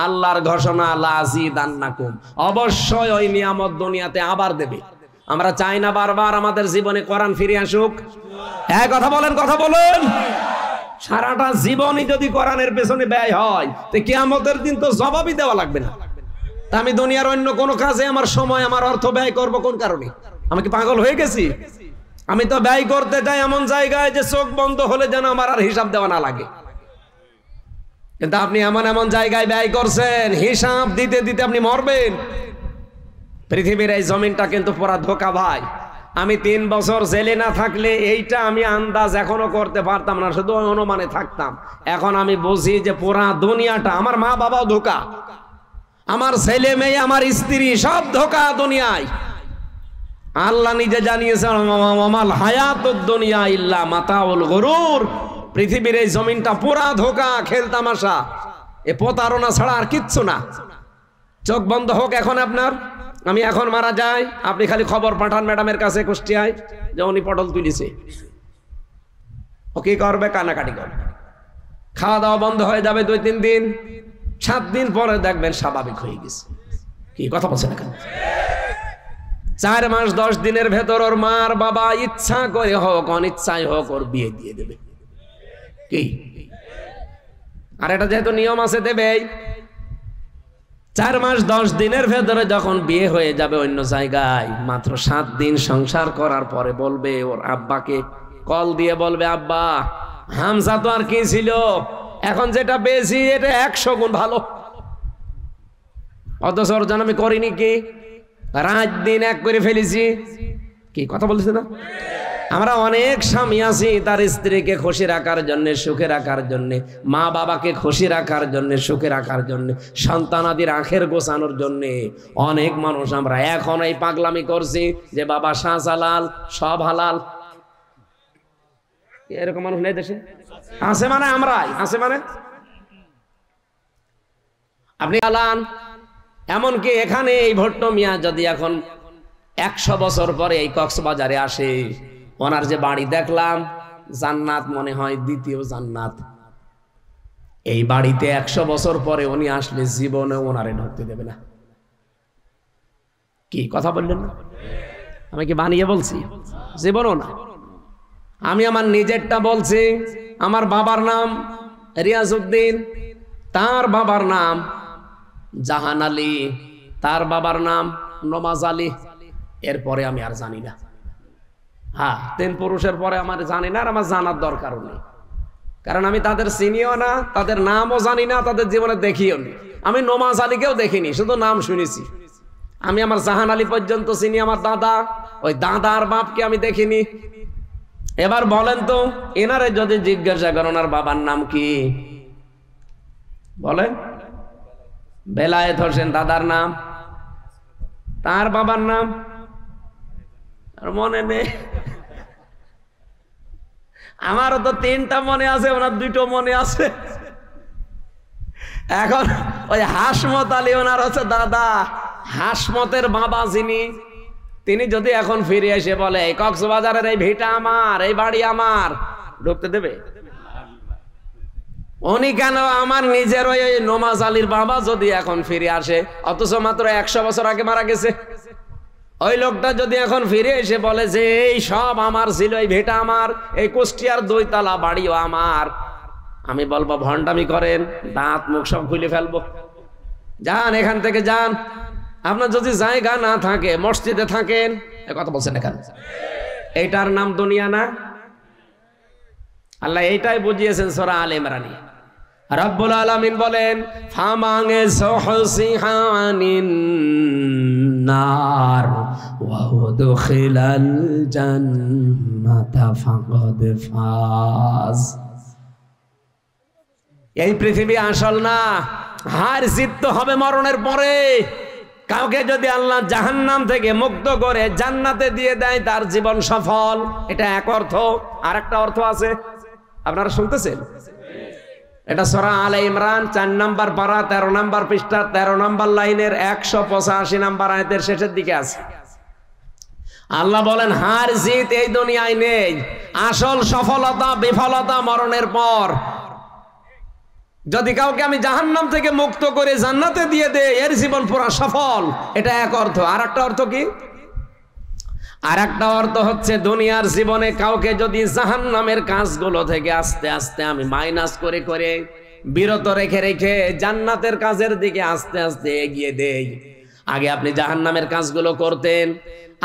আল্লাহর ঘোষণা লাযিদান্নাকুম, অবশ্যই ওই নিয়ামত দুনিয়াতে আবার দেবে। আমরা চাই না বারবার আমাদের জীবনে কোরআন ফিরে আসুক। হ্যাঁ, কথা বলেন, কথা বলেন। সারাটা জীবনই যদি কোরআনের পেছনে ব্যয় হয়, তো কিয়ামতের দিন তো জবাবই দেওয়া লাগবে না। তা আমি দুনিয়ার অন্য কোনো কাজে আমার সময়, আমার অর্থ ব্যয় করব কোন কারণে? আমি কি পাগল হয়ে গেছি? আমি তো ব্যয় করতে চাই এমন জায়গায় যে চোখ বন্ধ হলে যেন আমার আর হিসাব দেওয়া না লাগে। কিন্তু আপনি এমন এমন জায়গায় ব্যয় করছেন, হিসাব দিতে দিতে আপনি মরবেন। পৃথিবীর এই জমিনটা কিন্তু পুরা ধোঁকা ভাই। আমি 3 বছর জেলে না থাকলে এইটা আমি আন্দাজ এখনো করতে পারতাম না, শুধু অনুমানে থাকতাম। এখন আমি বুঝি যে পুরা দুনিয়াটা, আমার মা বাবাও ধোঁকা, আমার ছেলে মেয়ে, আমার স্ত্রী, সব ধোঁকা দুনিয়ায়। আল্লাহ নিজে জানিয়েছেন, আমাল হায়াতুদ দুনিয়া ইল্লা মাতাউল গুরুর। পৃথিবীর এই জমিনটা পুরা ধোঁকা, খেল তামাশা, এ প্রতারণা ছাড়া আর কিচ্ছু না। চোখ বন্ধ হোক এখন আপনার, আমি এখন মারা যাই, আপনি খালি খবর পাঠান ম্যাডামের কাছে কুষ্টিয়ায় যে উনি পটল তুলিছে। ও কি করবে? কানাকাটি করবে। খাওয়া দাওয়া বন্ধ হয়ে যাবে 2-3 দিন, 7 দিন পরে দেখবেন স্বাভাবিক হয়ে গেছে। কি কথা বলছেন এখন? 4 মাস 10 দিনের ভেতর ওর মার বাবা ইচ্ছা করে হোক অনিচ্ছায় হোক ওর বিয়ে দিয়ে দেবে। কি? আর এটা যেহেতু নিয়ম আছে দেবেই। 4 মাস 10 দিনের ভেতরে যখন বিয়ে হয়ে যাবে অন্য জায়গায়, মাত্র 7 দিন সংসার করার পরে বলবে, ওর আব্বাকে কল দিয়ে বলবে, আব্বা হামজা তো আর কি ছিল, এখন যেটা পেয়েছি এটা 100 গুণ ভালো। অথচ ওর জন্য আমি করিনি কি, রাত দিন এক করে ফেলেছি। কি কথা বলছে না? আমরা অনেক স্বামী আছি তার স্ত্রীকে খুশি রাখার জন্য, সুখে রাখার জন্য, মা বাবাকে খুশি রাখার জন্য, সুখে রাখার জন্য, সন্তানাদির আখের গোছানোর জন্য অনেক মানুষ আমরা এখন এই পাগলামি করছি যে বাবা শাহজালাল সব হালাল। এরকম মানুষ নেই দেশে? আছে মানে আমরাই, আছে মানে আপনি আলান, এমনকি এখানে এই ভট্ট মিয়া যদি এখন 100 বছর পরে এই কক্সবাজারে আসে, ওনার যে বাড়ি দেখলাম, জান্নাত মনে হয় দ্বিতীয় জান্নাত। এই বাড়িতে 100 বছর পরে উনি আসলে জীবনে ওনারে ঢুকতে দেবে না। কি কথা বললেন না? আমি কি বানিয়ে বলছি? জীবনও না। আমি আমার নিজেরটা বলছি। আমার বাবার নাম রিয়াজউদ্দিন, তার বাবার নাম জাহান আলী, তার বাবার নাম নমাজ আলী। এরপরে আমি আর জানি না। হ্যাঁ, 3 পুরুষের পরে আমার জানি না, আর আমার জানার দরকারও নেই, কারণ আমি তাদের চিনিও না, তাদের নামও জানি না, তাদের জীবনে দেখিও নি। আমি নমাজ আলীকেও দেখিনি, শুধু নাম শুনেছি। আমি আমার জাহান আলী পর্যন্ত চিনি, আমার দাদা, ওই দাদার বাপকে আমি দেখিনি। এবার বলেন তো, এনারে যদি জিজ্ঞাসা করেন ওনার বাবার নাম কি, বলেন। বেলায়েত হোসেন দাদার নাম, তার বাবার নাম আর মনে নেই। আমারও তো 3টা মনে আছে, ওনার 2টো মনে আছে। এখন ওই হাসমত আলী ওনার হচ্ছে দাদা, হাসমতের বাবা যিনি, তিনি যদি এখন ফিরে এসে বলে এই কক্সবাজারের এই ভিটা আমার, এই বাড়ি আমার, ঢুকতে দেবে? উনি কেন, আমার নিজের ওই নমাজ আলীর বাবা যদি এখন ফিরে আসে, অথচ মাত্র 100 বছর আগে মারা গেছে, ওই লোকটা যদি এখন ফিরে এসে বলে যে এই সব আমার ছিল, এই ভিটা আমার, এই কুষ্টিয়ার 2 তলা বাড়িও আমার, আমি বলবো ভণ্ডামি করেন, দাঁত মুখ সব খুলে ফেলবো। যান এখান থেকে যান। আপনার যদি জায়গা না থাকে, মসজিদে থাকেন, কথা বলছেন এখানে, এইটার নাম দুনিয়া না? আল্লাহ এইটাই বুঝিয়েছেন সূরা আলে ইমরানে। রব্বুল আলামিন বলেন ফামাঙে সুহসিহানিন নার ওয়া উদখিলাল জান্নাতা ফাকাদ ফাজ। এই পৃথিবী আসল না, হার জিত তো হবে মরণের পরে। কাউকে যদি আল্লাহ জাহান্নাম থেকে মুক্ত করে জান্নাতে দিয়ে দেয়, তার জীবন সফল। এটা এক অর্থ। আর একটা অর্থ আছে, আপনারা শুনতেছেন? এটা সূরা আলে ইমরান 4 নম্বর পারা 13 নম্বর পৃষ্ঠা 13 নম্বর লাইনের 185 নম্বর আয়াতের শেষের দিকে আছে। আল্লাহ বলেন হার জিত এই দুনিয়ায় নেই, আসল সফলতা বিফলতা মরণের পর। যদি কাউকে আমি জাহান্নাম থেকে মুক্ত করে জান্নাতে দিয়ে দেই, এর জীবন পুরা সফল। এটা এক অর্থ। আর একটা অর্থ কি? আর একটা অর্থ হচ্ছে দুনিয়ার জীবনে কাউকে যদি জাহান্নামের কাজগুলো থেকে আস্তে আস্তে আমি মাইনাস করে করে বিরত রেখে রেখে জান্নাতের কাজের দিকে আস্তে আস্তে এগিয়ে দেই। আগে আপনি জাহান্নামের কাজগুলো করতেন,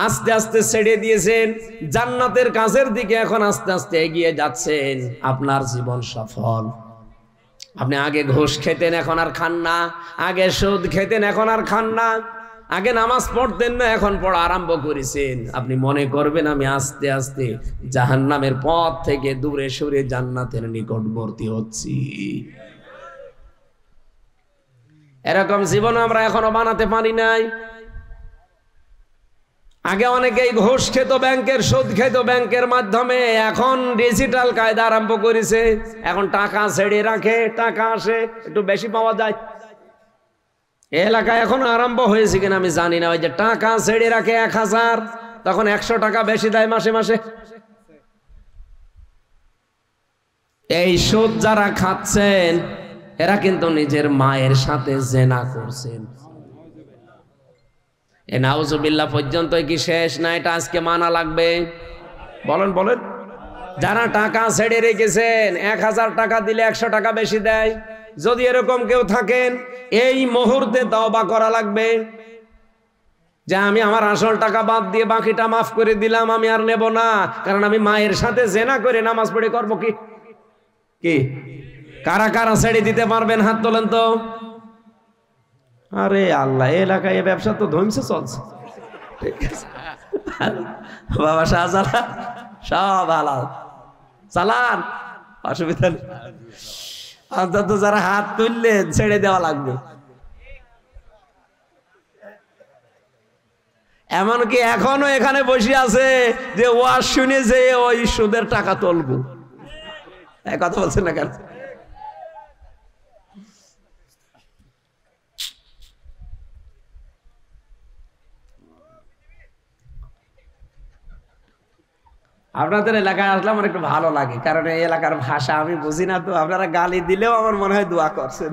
আস্তে আস্তে ছেড়ে দিয়েছেন, জান্নাতের কাজের দিকে এখন আস্তে আস্তে এগিয়ে যাচ্ছেন, আপনার জীবন সফল। আপনি আগে ঘুষ খেতেন, এখন আর খান না। আগে সুদ খেতেন, এখন আর খান না। আগে নামাজ পড়তেন না, এখন পড়া আরম্ভ করেছেন। আপনি মনে করবেন আমি আস্তে আস্তে জাহান্নামের পথ থেকে দূরে সরে জান্নাতের নিকটবর্তী হচ্ছি। এরকম জীবন আমরা এখনো বানাতে পারি নাই। আগে অনেকেই ঘুষ খেত, ব্যাংকের সুদ খেত ব্যাংকের মাধ্যমে, এখন ডিজিটাল কায়দা আরম্ভ করেছে। এখন টাকা ছেড়ে রাখে, টাকা আসে, একটু বেশি পাওয়া যায়। এলাকায় এখন আরম্ভ হয়েছে কিনা আমি জানি না, ওই যে টাকা ছেড়ে রাখে 1000, তখন 100 টাকা বেশি দেয় মাসে মাসে। এই সুদ যারা খাচ্ছেন, এরা কিন্তু নিজের মায়ের সাথে জেনা করছেন। এ নাউজুবিল্লাহ পর্যন্ত কি শেষ না? এটা আজকে মানা লাগবে। বলেন বলেন। যারা টাকা ছেড়ে রেখেছেন, 1000 টাকা দিলে 100 টাকা বেশি দেয়। যদি এরকম কেউ থাকেন, এই মুহূর্তে তওবা করা লাগবে যে আমি আমার আসল টাকা বাদ দিয়ে বাকিটা মাফ করে দিলাম, আমি আর নেব না। কারণ আমি মায়ের সাথে জেনা করে নামাজ পড়ে করবো কি? কি কারা কারা ছেড়ে দিতে পারবেন? হাত তোলেন তো। আরে আল্লাহ, এলাকায় এই ব্যবসা তো ধ্বংস চলছে। ঠিক আছে বাবা শাহজালাল, সব আলাল চালান, অসুবিধা নেই। অন্তত যারা হাত তুললেন ছেড়ে দেওয়া লাগবে। এমনকি এখনো এখানে বসে আছে যে ওয়াজ শুনে যে ওই সুদের টাকা তুলবো। কথা বলছেন না কেন? আপনাদের এলাকায় আসলে আমার একটু ভালো লাগে, কারণ এই এলাকার ভাষা আমি বুঝি না, তো আপনারা গালি দিলেও আমার মনে হয় দোয়া করছেন।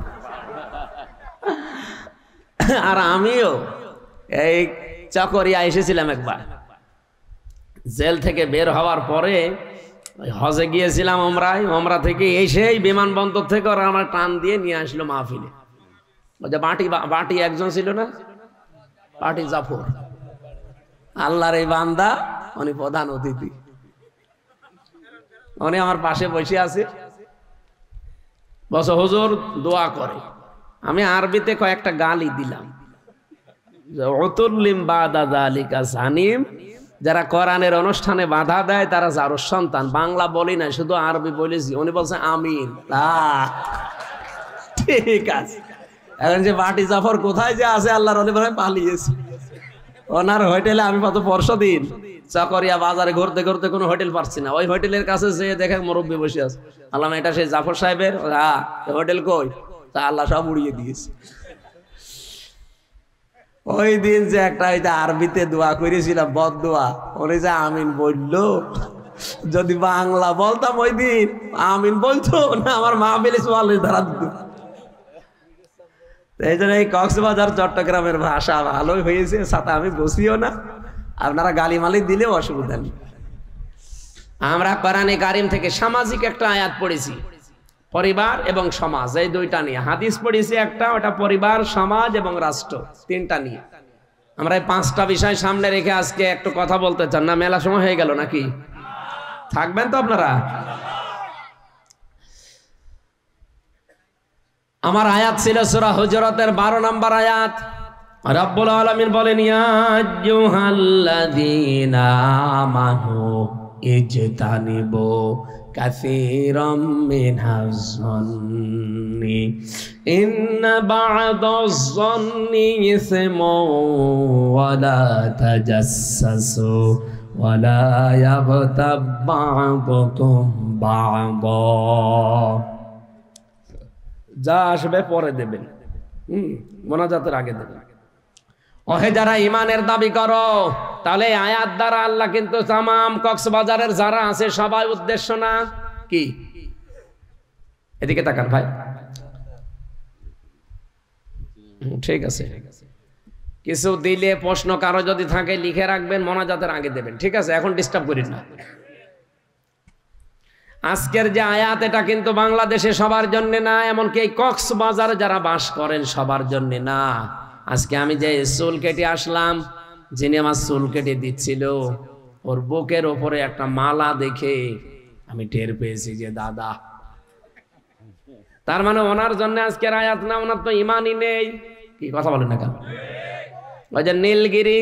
আর আমিও এই চকরিয়া এসেছিলাম একবার, জেল থেকে বের হওয়ার পরে হজে গিয়েছিলাম ওমরা থেকে এসেই বিমানবন্দর থেকে ওরা আমার টান দিয়ে নিয়ে আসলো মাহফিলে। ওই যে বাটি একজন ছিল না, বাটি জাফর, আল্লাহর এই বান্দা, উনি প্রধান অতিথি, উনি আমার পাশে বসে আছে, বসে হুজুর দোয়া করে। আমি আরবিতে কয়েকটা গালি দিলাম, উতুল্লিম বাদা যালিকা সানিম, যারা কোরআনের অনুষ্ঠানে বাধা দেয় তারা জারুর সন্তান। বাংলা বলি না, শুধু আরবি বলেছি। উনি বলছে আমিন। ঠিক আছে, এখন যে বাটি জাফর কোথায় যে আছে আল্লাহর ওলি ভাই পালিয়েছে। ওনার হোটেলে আমি কত পরশু দিন চকরিয়া বাজারে ঘুরতে ঘুরতে কোনো হোটেল পাচ্ছি না, ওই হোটেলের কাছে যেয়ে দেখে মুরব্বী বসে আছে। আল্লাহ এটা সেই জাফর সাহেবের, হ্যাঁ হোটেল কই, তা আল্লাহ সব উড়িয়ে দিয়েছে। ওই দিন যে একটা আরবিতে দোয়া করেছিলাম, বদ দোয়া, উনি যে আমিন বললো, যদি বাংলা বলতাম ওই দিন আমিন বলতো না, আমার মা বেলে সোয়ালে ধরা দিত। এই জন্য এই কক্সবাজার চট্টগ্রামের ভাষা ভালোই হয়েছে, সাথে আমি বসিও না, আপনারা গালিমালি দিলেও অসুবিধা নেই। আমরা কোরআনে কারিম থেকে সামাজিক একটা আয়াত পড়েছি, পরিবার এবং সমাজ, এই দুইটা নিয়ে হাদিস পড়েছি একটা, ওটা পরিবার, সমাজ এবং রাষ্ট্র, তিনটা নিয়ে। আমরা এই পাঁচটা বিষয় সামনে রেখে আজকে একটু কথা বলতে চান। না মেলা সময় হয়ে গেল নাকি? থাকবেন তো আপনারা? আমার আয়াত ছিল সূরা হুজুরাতের 12 নম্বর আয়াত। রব্বুল আলামিন বলেন, ইয়া আইয়ুহাল্লাযীনা আমানু ইজতানিবু কাসীরাম মিনাজ-যন্নি ইন্না বা'দাজ-যন্নি ইসমুন ওয়া লা তাজাসসু ওয়া লা ইয়াগতাব বা'দুকুম বা'দা। যা আসবে পরে দেবেন, মোনাজাতের আগে দেবেন। ওহে যারা ইমানের দাবি করো, তাহলে আয়াত দ্বারা আল্লাহ কিন্তু তামাম কক্সবাজারের যারা আছে সবাই উদ্দেশ্য না কি? এদিকে তাকান ভাই, ঠিক আছে? কিছু দিলে প্রশ্ন কারো যদি থাকে লিখে রাখবেন, মোনাজাতের আগে দেবেন, ঠিক আছে? এখন ডিস্টার্ব করিন না। আজকের যে আয়াত, এটা কিন্তু বাংলাদেশে সবার জন্য না, এমনকি এই কক্সবাজারে যারা বাস করেন সবার জন্য না। আজকে আমি যে চুল কেটে আসলাম, যিনি আমার চুল কেটে দিচ্ছিল, ওর বুকের ওপরে একটা মালা দেখে আমি টের পেয়েছি যে দাদা, তার মানে ওনার জন্য আজকের আয়াত না, ওনার তো ইমানই নেই। কি কথা বলেন না কেন? ওই যে নীলগিরি,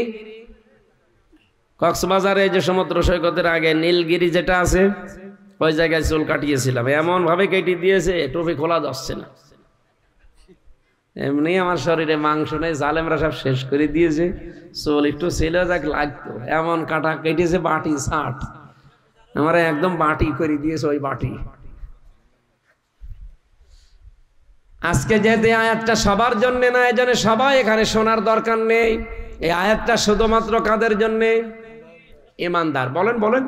কক্সবাজারে যে সমুদ্র সৈকতের আগে নীলগিরি যেটা আছে, ওই জায়গায় চুল কাটিয়েছিলাম, এমন ভাবে কেটে দিয়েছে টুপি খোলা যাচ্ছে না। এমনি আমার শরীরে মাংস নেই, জালেমরা সব শেষ করে দিয়েছে, চুল একটু ছিল যাক লাগতো, এমন কাটা কেটেছে বাটি 60, আমার একদম বাটি করে দিয়েছে ওই বাটি। আজকে যেহেতু আয়াতটা সবার জন্য না, এই জন্য সবাই এখানে শোনার দরকার নেই। এই আয়াতটা শুধুমাত্র কাদের জন্য? ইমানদার। বলেন বলেন,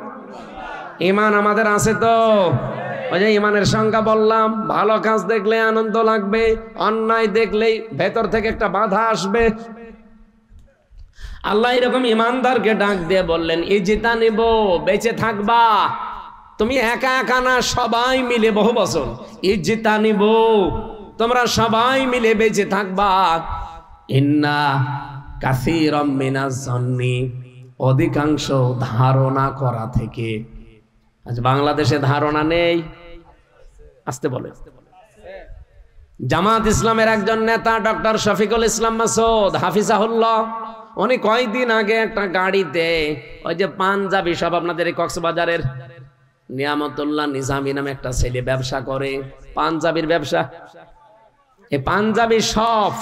ইমান আমাদের আছে তো? ওই যে ইমানের সংজ্ঞা বললাম, ভালো কাজ দেখলে আনন্দ লাগবে, অন্যায় দেখলেই ভেতর থেকে একটা বাধা আসবে। আল্লাহ এরকম ইমানদারকে ডাক দিয়ে বললেন, ইজতানিবু, বেঁচে থাকবা। তুমি একা একা না, সবাই মিলে, বহু বছর, ইজতানিবু, তোমরা সবাই মিলে বেঁচে থাকবা। ইন্না কাসীরাম মিনাজ-যন্নি, অধিকাংশ ধারণা করা থেকে। আজ বাংলাদেশে ধারণা নেই, আসতে বলে। জামাত ইসলামের একজন নেতা ডক্টর শফিকুল ইসলাম মাসুদ হাফিজাহুল্লাহ, উনি কয়েকদিন আগে একটা গাড়িতে, ওই যে পাঞ্জাবি সব, আপনাদের এই কক্সবাজারের নিয়ামতুল্লাহ নিজামী নামে একটা ছেলে ব্যবসা করে, পাঞ্জাবির ব্যবসা। এই পাঞ্জাবি সব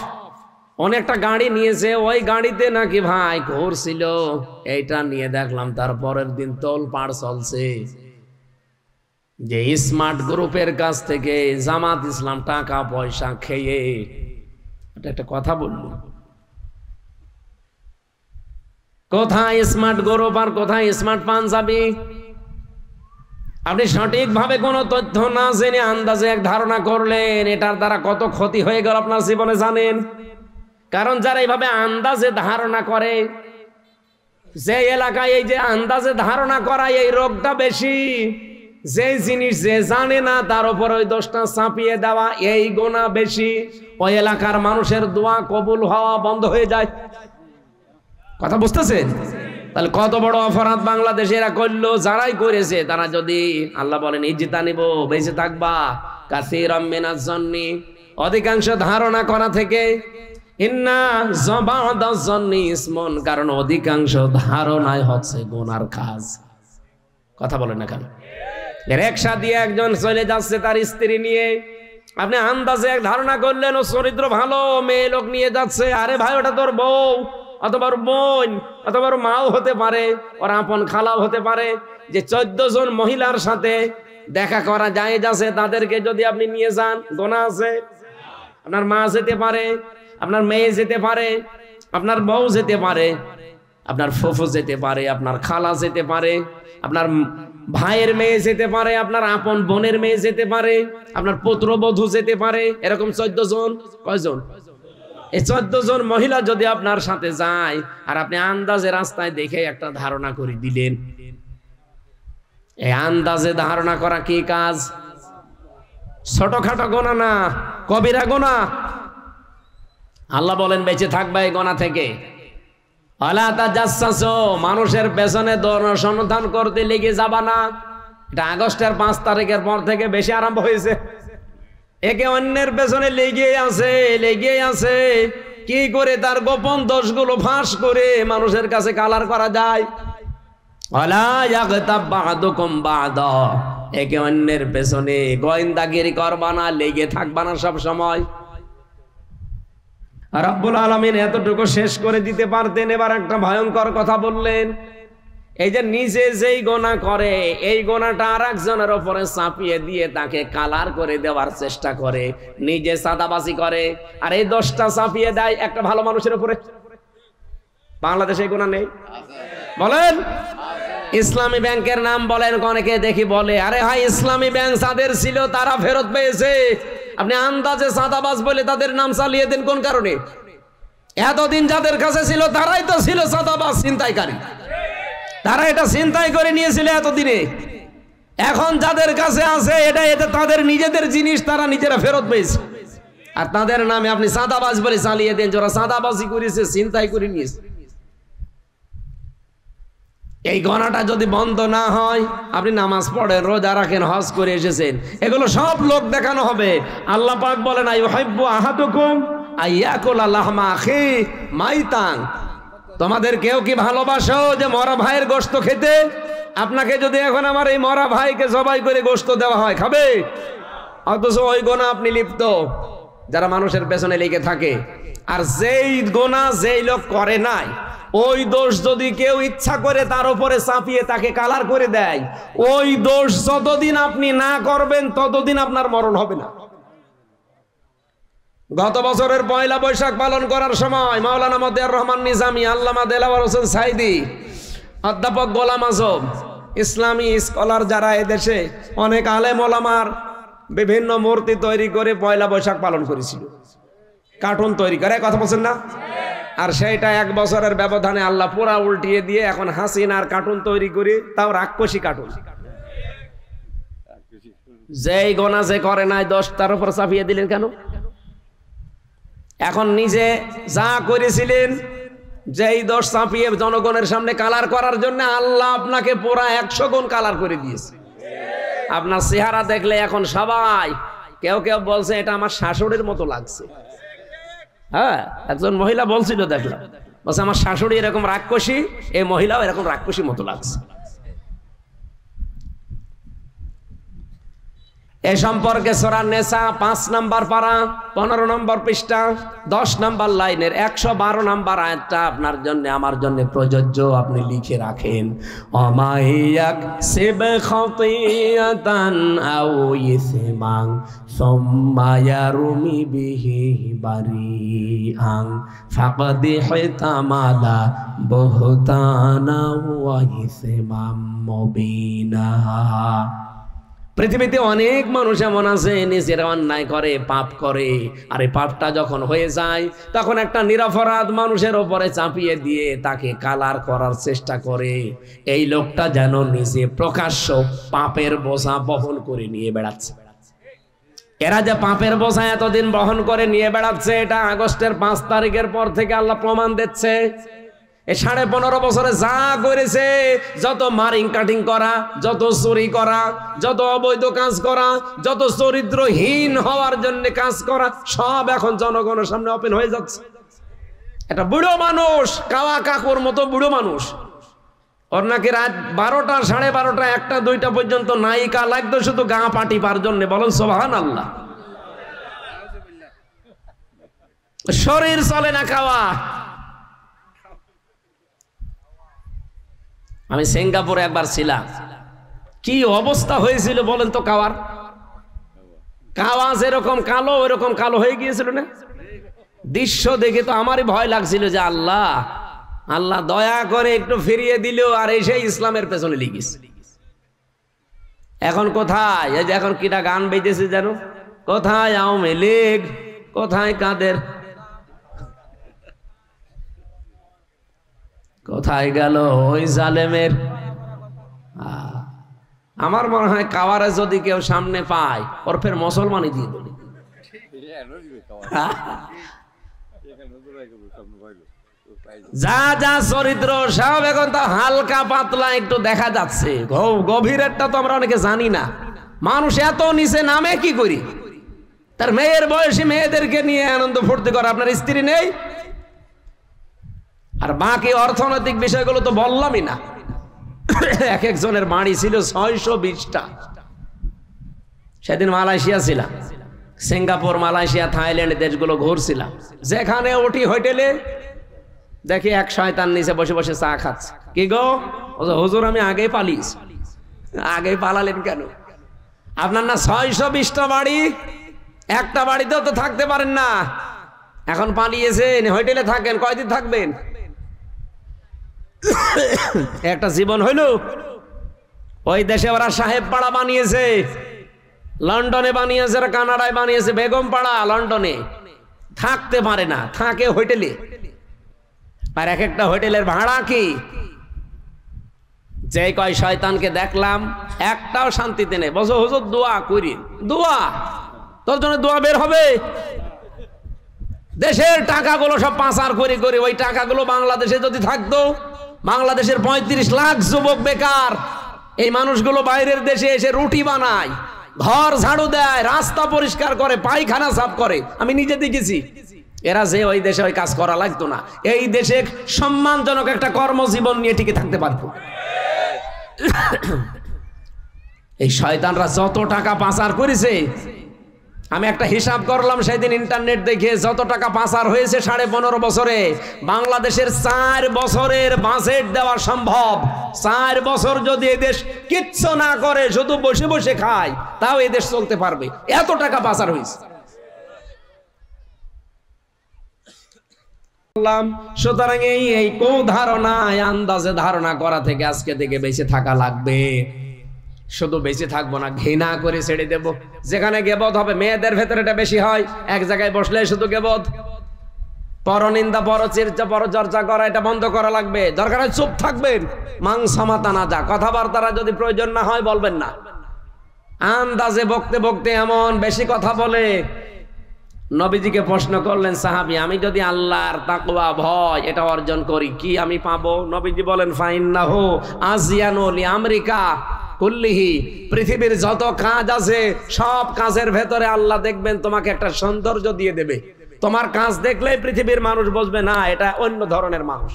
অনেকটা গাড়ি নিয়েছে, ওই গাড়িতে নাকি ভাই ঘুরছিল। এইটা নিয়ে দেখলাম তার পরের দিন তোলপাড় চলছে যে স্মার্ট গ্রুপের কাছ থেকে জামাত ইসলাম টাকা পয়সা খেয়ে। এটা একটা কথা বলল, কোথায় স্মার্ট গ্রুপ আর কোথায় স্মার্ট পাঞ্জাবি? আপনি সঠিকভাবে কোনো তথ্য না জেনে আন্দাজে এক ধারণা করলেন, এটার দ্বারা কত ক্ষতি হয়ে গেল আপনার জীবনে জানেন? কারণ যারা এইভাবে আন্দাজে ধারণা করে, যে এলাকায় এই যে আন্দাজে ধারণা করা এই রোগটা বেশি, যে জিনিস যে জানে না তার উপর ওই দোষটা চাপিয়ে দেওয়া এই গুনাহ বেশি, ওই এলাকার মানুষের দোয়া কবুল হওয়া বন্ধ হয়ে যায়। কথা বুঝতেছেন? তাহলে কত বড় অপরাধ বাংলাদেশে এরা করলো। যারাই করেছে তারা যদি আল্লাহ বলেন ইজ্জিতা নিব, বেঁচে থাকবা, কাসীরাম মিনাজ জন্নি, অধিকাংশ ধারণা করা থেকে, ইন্না যাবাদাজ জন্নি ইসমুন, কারণ অধিকাংশ ধারণাই হচ্ছে গুনার কাজ। কথা বলেন না কেন? রিকশা দিয়ে একজন চলে যাচ্ছে তার স্ত্রী নিয়ে, আপনি আন্দাজে এক ধারণা করলেন ও চরিত্র ভালো, মেয়ে লোক নিয়ে যাচ্ছে, আরে ভাই ওটা তোর বউ অথবা বোন অথবা মাও হতে পারে, ওর আপন খালাও হতে পারে। যে 14 জন মহিলার সাথে দেখা করা জায়েজ আছে, তাদেরকে যদি আপনি নিয়ে যান গুনাহ আছে। আপনার মা যেতে পারে, আপনার মেয়ে যেতে পারে, আপনার বউ যেতে পারে, আপনার ফুফু যেতে পারে, আপনার খালা যেতে পারে, আপনার ভাইয়ের মেয়ে যেতে পারে, আপনার আপন বোনের মেয়ে যেতে পারে, আপনার পুত্রবধূ যেতে পারে। এরকম 14 জন, কয়জন? এই 14 জন মহিলা যদি আপনার সাথে যায় আর আপনি আন্দাজে রাস্তায় দেখে একটা ধারণা করে দিলেন, এই আন্দাজে ধারণা করা কি কাজ? ছোটখাটো গোনা না, কবিরা গোনা। আল্লাহ বলেন বেঁচে থাকবে এই গোনা থেকে। আলা তাজাসসু, মানুষের পেছনে অনুসন্ধান করতে লেগে যাবা না। এটা আগস্টের 5 তারিখের পর থেকে বেশি আরম্ভ হয়েছে। একে অন্যের পেছনে লেগে আছে কি করে তার গোপন দোষগুলো ফাঁস করে মানুষের কাছে কালার করা যায়। ওয়ালা ইয়াগতাব বা'দুকুম বা'দা, একে অন্যের পেছনে গোয়েন্দাগিরি করবা না, লেগে থাকবা না সব সময়। রব্বুল আলামিন এতটুকু শেষ করে দিতে পারতেন, এবার একটা ভয়ঙ্কর কথা বললেন। এই যে নিজে যেই গোনা করে, এই গোনাটা আর একজনের উপরে চাপিয়ে দিয়ে তাকে কালার করে দেওয়ার চেষ্টা করে, নিজে সাদাবাজি করে, আর এই দোষটা চাপিয়ে দেয় একটা ভালো মানুষের উপরে। বাংলাদেশে এই গোনা নেই? বলেন। ইসলামী ব্যাংকের নাম বলেন, অনেকে দেখি বলে আরে ভাই ইসলামী ব্যাংক যাদের ছিল তারা ফেরত পেয়েছে, আপনি আন্দাজে সাদাবাজ বলে তাদের নাম চালিয়ে দেন কোন কারণে? এতদিন যাদের কাছে ছিল তারাই তো ছিল সাদাবাজ, ছিনতাইকারী, তারা এটা ছিনতাই করে নিয়েছিল এতদিনে। এখন যাদের কাছে আছে এটা তাদের নিজেদের জিনিস, তারা নিজেরা ফেরত পেয়েছে, আর তাদের নামে আপনি সাদাবাজ বলে চালিয়ে দেন, যারা সাদাবাজি করেছে, ছিনতাই করে নিয়েছে। এই গণাটা যদি বন্ধ না হয়, আপনি নামাজ পড়েন, রোজা রাখেন, হজ করে এসেছেন, এগুলো সব লোক দেখানো হবে। আল্লাহ পাক বলেন আইয়ুহিব্বু আহাদুকুম আইয়াকুলা লাহমা আখি মাইতান, তোমাদের কেউ কি ভালোবাসো যে মরা ভাইয়ের গোশত খেতে? আপনাকে যদি এখন আমার এই মরা ভাইকে জবাই করে গোশত দেওয়া হয়, খাবে? অথচ ওই গোনা আপনি লিপ্ত, যারা মানুষের পেছনে লেগে থাকে। আর যেই গোনা যেই লোক করে নাই, ওই দোষ যদি কেউ ইচ্ছা করে তার উপরে চাপিয়ে তাকে কালার করে দেয়, ওই দোষ যতদিন আপনি না করবেন ততদিন আপনার মরণ হবে না। গত বছরের 1 বৈশাখ পালন করার সময় মাওলানা মতিয়ার রহমান নিজামী, আল্লামা দেলাওয়ার হোসেন সাইদি, অধ্যাপক গোলাম আজম, ইসলামী স্কলার যারা এদেশে অনেক আলেম ওলামার বিভিন্ন মূর্তি তৈরি করে 1 বৈশাখ পালন করেছিল, কার্টুন তৈরি করে, কথা বলছেন না? আর সেইটা 1 বছরের ব্যবধানে আল্লাহ পুরা উল্টিয়ে দিয়ে এখন হাসিনার কার্টুন তৈরি করে, তাও রাক্ষসী কার্টুন। যেই গোনা যে করে নাই দোষ তার উপর চাপিয়ে দিলেন কেন? এখন নিজে যা করেছিলেন যেই দোষ চাপিয়ে জনগণের সামনে কালার করার জন্য আল্লাহ আপনাকে পুরা 100 গুণ কালার করে দিয়েছে। আপনার চেহারা দেখলে এখন সবাই কেউ কেউ বলছে এটা আমার শাশুড়ির মতো লাগছে। হ্যাঁ, একজন মহিলা বলছিল, দেখলাম, বলছে আমার শাশুড়ি এরকম রাক্ষসী, এই মহিলাও এরকম রাক্ষসী মতো লাগছে। এ সম্পর্কে সূরা নিসা 5 নম্বর পারা 15 নম্বর পৃষ্ঠা 10 নম্বর লাইনের 112 নম্বর আয়াতটা আপনার জন্য আমার জন্য প্রযোজ্য, আপনি লিখে রাখেন। অমাইয়াক সিব খাতিয়াতান আও ইসমান সুম্মা ইয়ারমি বিহি বারিআন ফাকাদ হিতামালা বুহতানা ওয়া ইসমান মুবিনা। পৃথিবীতে অনেক মানুষ এমন আছে নিজেরা অন্যায় করে, পাপ করে, আর এই পাপটা যখন হয়ে যায় তখন একটা নিরপরাধ মানুষের ওপরে চাপিয়ে দিয়ে তাকে কালার করার চেষ্টা করে। এই লোকটা যেন নিজে প্রকাশ্য পাপের বোঝা বহন করে নিয়ে বেড়াচ্ছে। এরা যে পাপের বোঝা এতদিন বহন করে নিয়ে বেড়াচ্ছে, এটা আগস্টের 5 তারিখের পর থেকে আল্লাহ প্রমাণ দিচ্ছে। এই 15.5 বছরে যা করেছে, যত মারিং কাটিং করা, যত চুরি করা, যত অবৈধ কাজ করা, যত চরিত্রহীন হওয়ার জন্য কাজ করা, সব এখন জনগণের সামনে ওপেন হয়ে যাচ্ছে। একটা বুড়ো মানুষ, কাওয়া কাকুর মতো বুড়ো মানুষ, ওর নাকি রাত 12টা, 12:30, 1টা, 2টা পর্যন্ত নায়িকা লাগতো শুধু গা পাটিবার জন্য। বলেন সুবহানাল্লাহ। শরীর চলে না খাওয়া। আমি সিঙ্গাপুরে একবার ছিলাম, কি অবস্থা হয়েছিল বলেন তো। কাওয়া যেরকম কালো ওইরকম কালো হয়ে গিয়েছিল না। দৃশ্য দেখে তো আমারই ভয় লাগছিল যে আল্লাহ আল্লাহ দয়া করে একটু ফিরিয়ে দিল, আর এই সেই ইসলামের পেছনে লিখিস। এখন কোথায়, এই যে এখন কিটা গান বেজেছে জানো, কোথায় আওয়ামী লীগ, কোথায় কাদের, কোথায় গেল ওই জালেমের। আমার মনে হয় কাওয়ারে যদি কেউ সামনে পায় ওর ফের মুসলমানই দিয়ে দেবে। যা যা চরিত্র সব এখন তো হালকা পাতলা একটু দেখা যাচ্ছে, গভীরেরটা তো আমরা অনেকে জানি না। মানুষ এত নিচে নামে কি করি? তার মেয়ের বয়সী মেয়েদেরকে নিয়ে আনন্দ ফুর্তি করে, আপনার স্ত্রী নেই। আর বাকি অর্থনৈতিক বিষয়গুলো তো বললামই না। এক একজনের বাড়ি ছিল 620টা। সেদিন মালয়েশিয়া ছিলাম, সিঙ্গাপুর, মালয়েশিয়া, থাইল্যান্ড দেশগুলো ঘুরছিলাম। যেখানে উঠি হোটেলে দেখি এক শয়তান নিচে বসে বসে চা খাচ্ছে। কি গো হুজুর, আমি আগেই পালিস। আগেই পালালেন কেন? আপনার না 620টা বাড়ি, একটা বাড়িতেও তো থাকতে পারেন না। এখন পালিয়েছেন, হোটেলে থাকেন, কয়দিন থাকবেন? একটা জীবন হইল। ওই দেশে ওরা সাহেব পাড়া বানিয়েছে, লন্ডনে বানিয়েছে, কানাডায় বানিয়েছে, বেগম পাড়া লন্ডনে। থাকতে পারে না, থাকে হোটেলে। আর এক একটা হোটেলের ভাড়া কি! যে কয় শয়তানকে দেখলাম একটাও শান্তিতে নেই। বলছো হুজুর দোয়া করি, দোয়া তোর জন্য দোয়া বের হবে। দেশের টাকাগুলো সব পাচার করে করে, ওই টাকাগুলো বাংলাদেশে যদি থাকতো, বাংলাদেশের 35 লাখ যুবক বেকার। এই মানুষগুলো বাইরের দেশে এসে রুটি বানায়, ঘর ঝাড়ু দেয়, রাস্তা পরিষ্কার করে, পায়খানা সাফ করে। আমি নিজে দেখেছি। এরা যে ওই দেশে ওই কাজ করা লাগতো না, এই দেশে সম্মানজনক একটা কর্মজীবন নিয়ে টিকে থাকতে পারতো। এই শয়তানরা যত টাকা পাচার করেছে, আমি একটা হিসাব করলাম সেদিন ইন্টারনেট দেখে, যত টাকা পাচার হয়েছে 15.5 বছরে, বাংলাদেশের 4 বছরের বাজেট দেওয়া সম্ভব। 4 বছর যদি এই দেশ কিচ্ছু না করে, শুধু বসে বসে খায়, তাও এই দেশ চলতে পারবে। এত টাকা পাচার হয়েছে। সুতরাং এই ধারণায় আন্দাজে ধারণা করা থেকে আজকে থেকে বেঁচে থাকা লাগবে। শুধু বেঁচে থাকবো না, ঘৃণা করে ছেড়ে দেব। যেখানে গেবদ হবে, মেয়েদের ভেতরে এটা বেশি হয়। এক জায়গায় বসলে শুধু গেবদ, পরনিন্দা, পরচর্চা করা, এটা বন্ধ করা লাগবে। দরকার হয় চুপ থাকবেন, মাংসমাতা না যা, কথাবার্তারা যদি প্রয়োজন না হয় বলবেন না। আন্দাজে বকতে বকতে এমন বেশি কথা বলে। নবীজিকে প্রশ্ন করলেন সাহাবী, আমি যদি আল্লাহর তাকওয়া, ভয় এটা অর্জন করি, কি আমি পাবো? নবীজি বলেন, ফাইন্নাহু আজিয়ানু লিআমরিকা কুল্লিহি। পৃথিবীর যত কাজ আছে, সব কাজের ভেতরে আল্লাহ দেখবেন তোমাকে একটা সৌন্দর্য দিয়ে দেবে। তোমার কাজ দেখলেই পৃথিবীর মানুষ বুঝবে না এটা অন্য ধরনের মানুষ।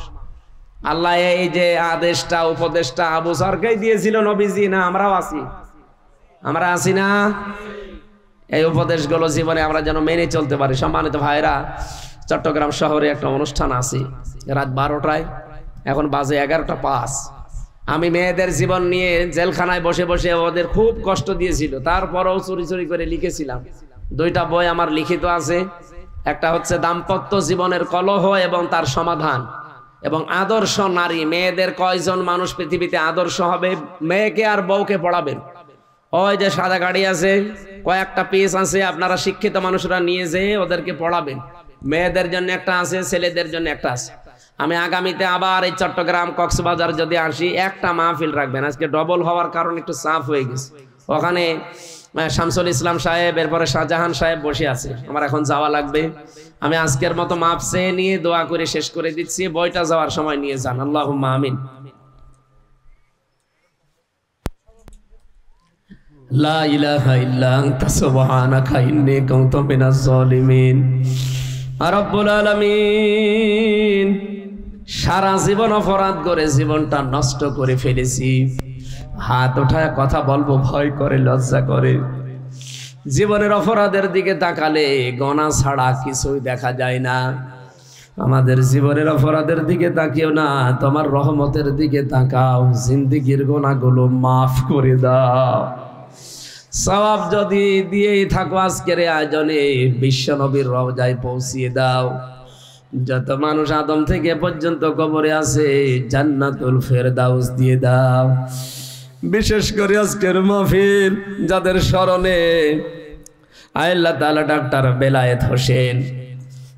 আল্লাহ এই যে আদেশটা, উপদেশটা আবু যরকেই দিয়েছিল নবীজি, না আমরাও আছি? আমরা আছি না? এই উপদেশগুলো জীবনে আমরা যেন মেনে চলতে পারি। সম্মানিত ভাইরা, চট্টগ্রাম শহরে একটা অনুষ্ঠান আছে রাত 12টায়, এখন বাজে 11:05। আমি মেয়েদের জীবন নিয়ে জেলখানায় বসে বসে ওদের খুব কষ্ট দিয়েছিল, তারপরেও চুরি চুরি করে লিখেছিলাম। 2টা বই আমার লিখিত আছে। একটা হচ্ছে দাম্পত্য জীবনের কলহ এবং তার সমাধান, এবং আদর্শ নারী। মেয়েদের কয়জন মানুষ পৃথিবীতে আদর্শ হবে, মেয়েকে আর বউকে পড়াবেন। ওই যে সাদা গাড়ি আছে, কয়েকটা পিস আছে, আপনারা শিক্ষিত মানুষরা নিয়ে যেয়ে ওদেরকে পড়াবেন। মেয়েদের জন্য একটা আছে, ছেলেদের জন্য একটা আছে। আমি আগামীতে আবার এই চট্টগ্রাম কক্সবাজার যদি আসি, একটা মাহফিল রাখবেন। আজকে ডবল হওয়ার কারণে একটু চাপ হয়ে গেছে। ওখানে শামসুল ইসলাম সাহেব, এরপরে শাহজাহান সাহেব বসে আছে, আমার এখন যাওয়া লাগবে। আমি আজকের মতো মাপ চেয়ে নিয়ে দোয়া করে শেষ করে দিচ্ছি। বইটা যাওয়ার সময় নিয়ে যান, আল্লাহুম্মা আমিন। লা ইলাহা ইল্লা আনতা সুবহানাকা ইন্নী কুনতু মিনাজ জালিমিন। রব্বুল আলামিন, সারা জীবন অপরাধ করে জীবনটা নষ্ট করে ফেলেছি। হাত ওঠায় কথা বলবো ভয় করে, লজ্জা করে। জীবনের অপরাধের দিকে তাকালে গোনা ছাড়া কিছুই দেখা যায় না। আমাদের জীবনের অপরাধের দিকে তাকিও না, তোমার রহমতের দিকে তাকাও। জিন্দেগীর গোনাগুলো মাফ করে দাও। সওয়াব যদি দিয়েই থাকো আজকের আয়োজনে, বিশ্ব নবীর রওজায় পৌঁছিয়ে দাও। যত মানুষ আদম থেকে পর্যন্ত কবরে আছে, জান্নাতুল ফেরদাউস দিয়ে দাও। বিশেষ করে আজকের মাহফিল যাদের স্মরণে আল্লাহ তাআলা ডাক্তার বেলায়েত হোসেন,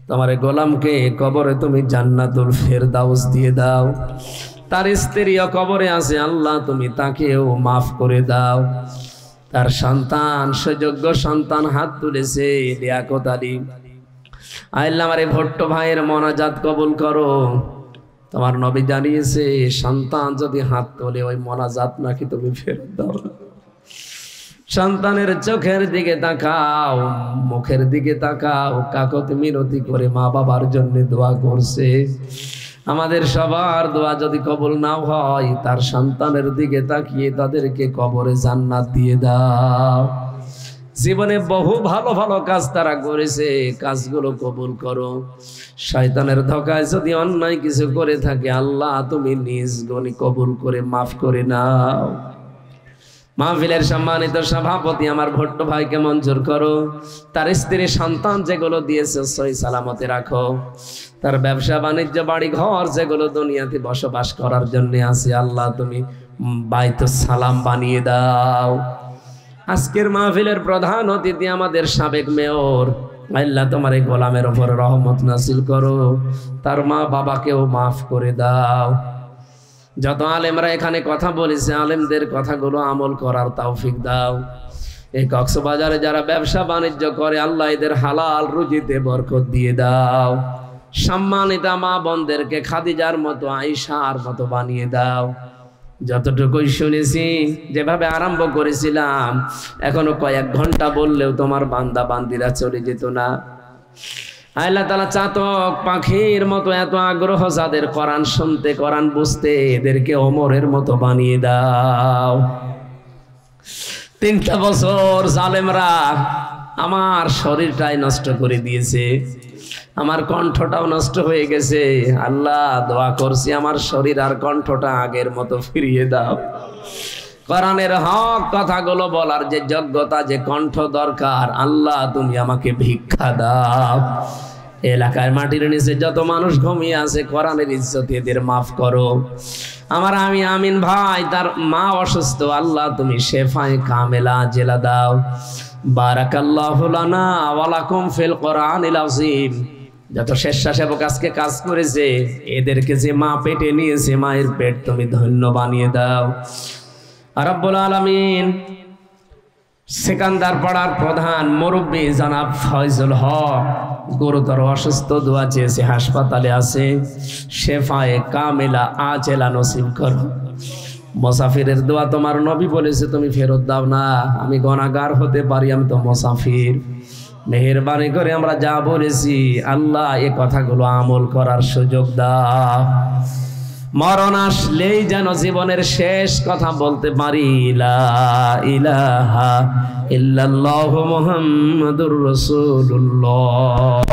তোমার গোলামকে কবরে তুমি জান্নাতুল ফেরদাউস দিয়ে দাও। তার স্ত্রীও কবরে আছে, আল্লাহ তুমি তাকেও মাফ করে দাও। তার সন্তান, সুযোগ্য সন্তান হাত তুলেছে, লিয়াকত আলী, আল্লাহ আমার এই ভট্ট ভাইয়ের মোনাজাত কবুল করো। তোমার নবী জানিয়েছে, সন্তান যদি হাত তোলে ওই মোনাজাত নাকি তুমি ফেরত দাও। সন্তানের চোখের দিকে তাকাও, মুখের দিকে তাকাও, কাকতি মিনতি করে মা বাবার জন্য দোয়া করছে। আমাদের সবার দোয়া যদি কবুল না হয়, তার সন্তানের দিকে তাকিয়ে তাদেরকে কবরে জান্নাত দিয়ে দাও। জীবনে বহু ভালো ভালো কাজ তারা করেছে, কাজগুলো কবুল করো। শয়তানের ধোঁকায় যদি অন্যায় কিছু করে থাকে, আল্লাহ তুমি নিজ গুণে কবুল করে মাফ করে নাও। মাহফিলের সম্মানিত সভাপতি আমার ভট্ট ভাইকে মঞ্জুর করো। তার স্ত্রী সন্তান যেগুলো দিয়েছে সহি সালামতে রাখো। তার ব্যবসা বাণিজ্য বাড়ি ঘর যেগুলো দুনিয়াতে বসবাস করার জন্য আছে, আল্লাহ তুমি বাইতুস সালাম বানিয়ে দাও। আজকের মাহফিলের প্রধান অতিথি আমাদের সাবেক মেয়র, আল্লাহ তোমার এই গোলামের উপর রহমত নাসিল করো। তার মা বাবাকেও মাফ করে দাও। যত আলেমরা এখানে কথা বলেছে, আলেমদের কথাগুলো আমল করার তৌফিক দাও। এই কক্সবাজারে যারা ব্যবসা বাণিজ্য করে, আল্লাহ এদের হালাল রুজিতে বরকত দিয়ে দাও। সম্মানিতা মা বোনদেরকে খাদিজার মতো, আয়েশার মতো বানিয়ে দাও। যতটুকুই শুনেছি, যেভাবে আরম্ভ করেছিলাম, এখনো কয়েক ঘন্টা বললেও তোমার বান্দা বান্দিরা চলে যেত না। আল্লাহ তাআলা চাতক পাখির মতো এত আগ্রহ যাদের কোরআন শুনতে, কোরআন বুঝতে, এদেরকে ওমরের মতো বানিয়ে দাও। 3টা বছর জালেমরা আমার শরীরটাই নষ্ট করে দিয়েছে, আমার কণ্ঠটাও নষ্ট হয়ে গেছে। আল্লাহ দোয়া করছি, আমার শরীর আর কণ্ঠটা আগের মতো ফিরিয়ে দাও। কোরআনের হক কথাগুলো বলার যে যোগ্যতা, যে কণ্ঠ দরকার, আল্লাহ তুমি আমাকে ভিক্ষা দাও। এলাকায় মাটির নিচে যত মানুষ ঘুমিয়ে আছে, কোরআনের ইজ্জত এদের মাফ করো। আমার আমিন ভাই, তার মা অসুস্থ, আল্লাহ তুমি শেফায়ে কামেলা জেলা দাও। বারাকাল্লাহু লানা ওয়া লাকুম ফিল কোরআনিল আযীম। যত স্বেচ্ছাসেবক আজকে কাজ করেছে, এদেরকে যে মা পেটে নিয়েছে, মায়ের পেট তুমি ধন্য বানিয়ে দাও। রব্বুল আলামিন, সেকান্দার পাড়ার প্রধান মুরব্বী জনাব ফয়জুল হক গুরুতর অসুস্থ, দোয়া চেয়েছে, হাসপাতালে আছে। শেফায়ে কামেলা আজেলা নসিব করো। মুসাফিরের দোয়া তোমার নবী বলেছে তুমি ফেরত দাও না। আমি গুনাহগার হতে পারি, আমি তো মুসাফির। মেহেরবানি করে আমরা যা বলেছি, আল্লাহ এই কথাগুলো আমল করার সুযোগ দাও। মরণ আসলেই যেন জীবনের শেষ কথা বলতে পারি, লা ইলাহা ইল্লাল্লাহু মুহাম্মাদুর রাসূলুল্লাহ।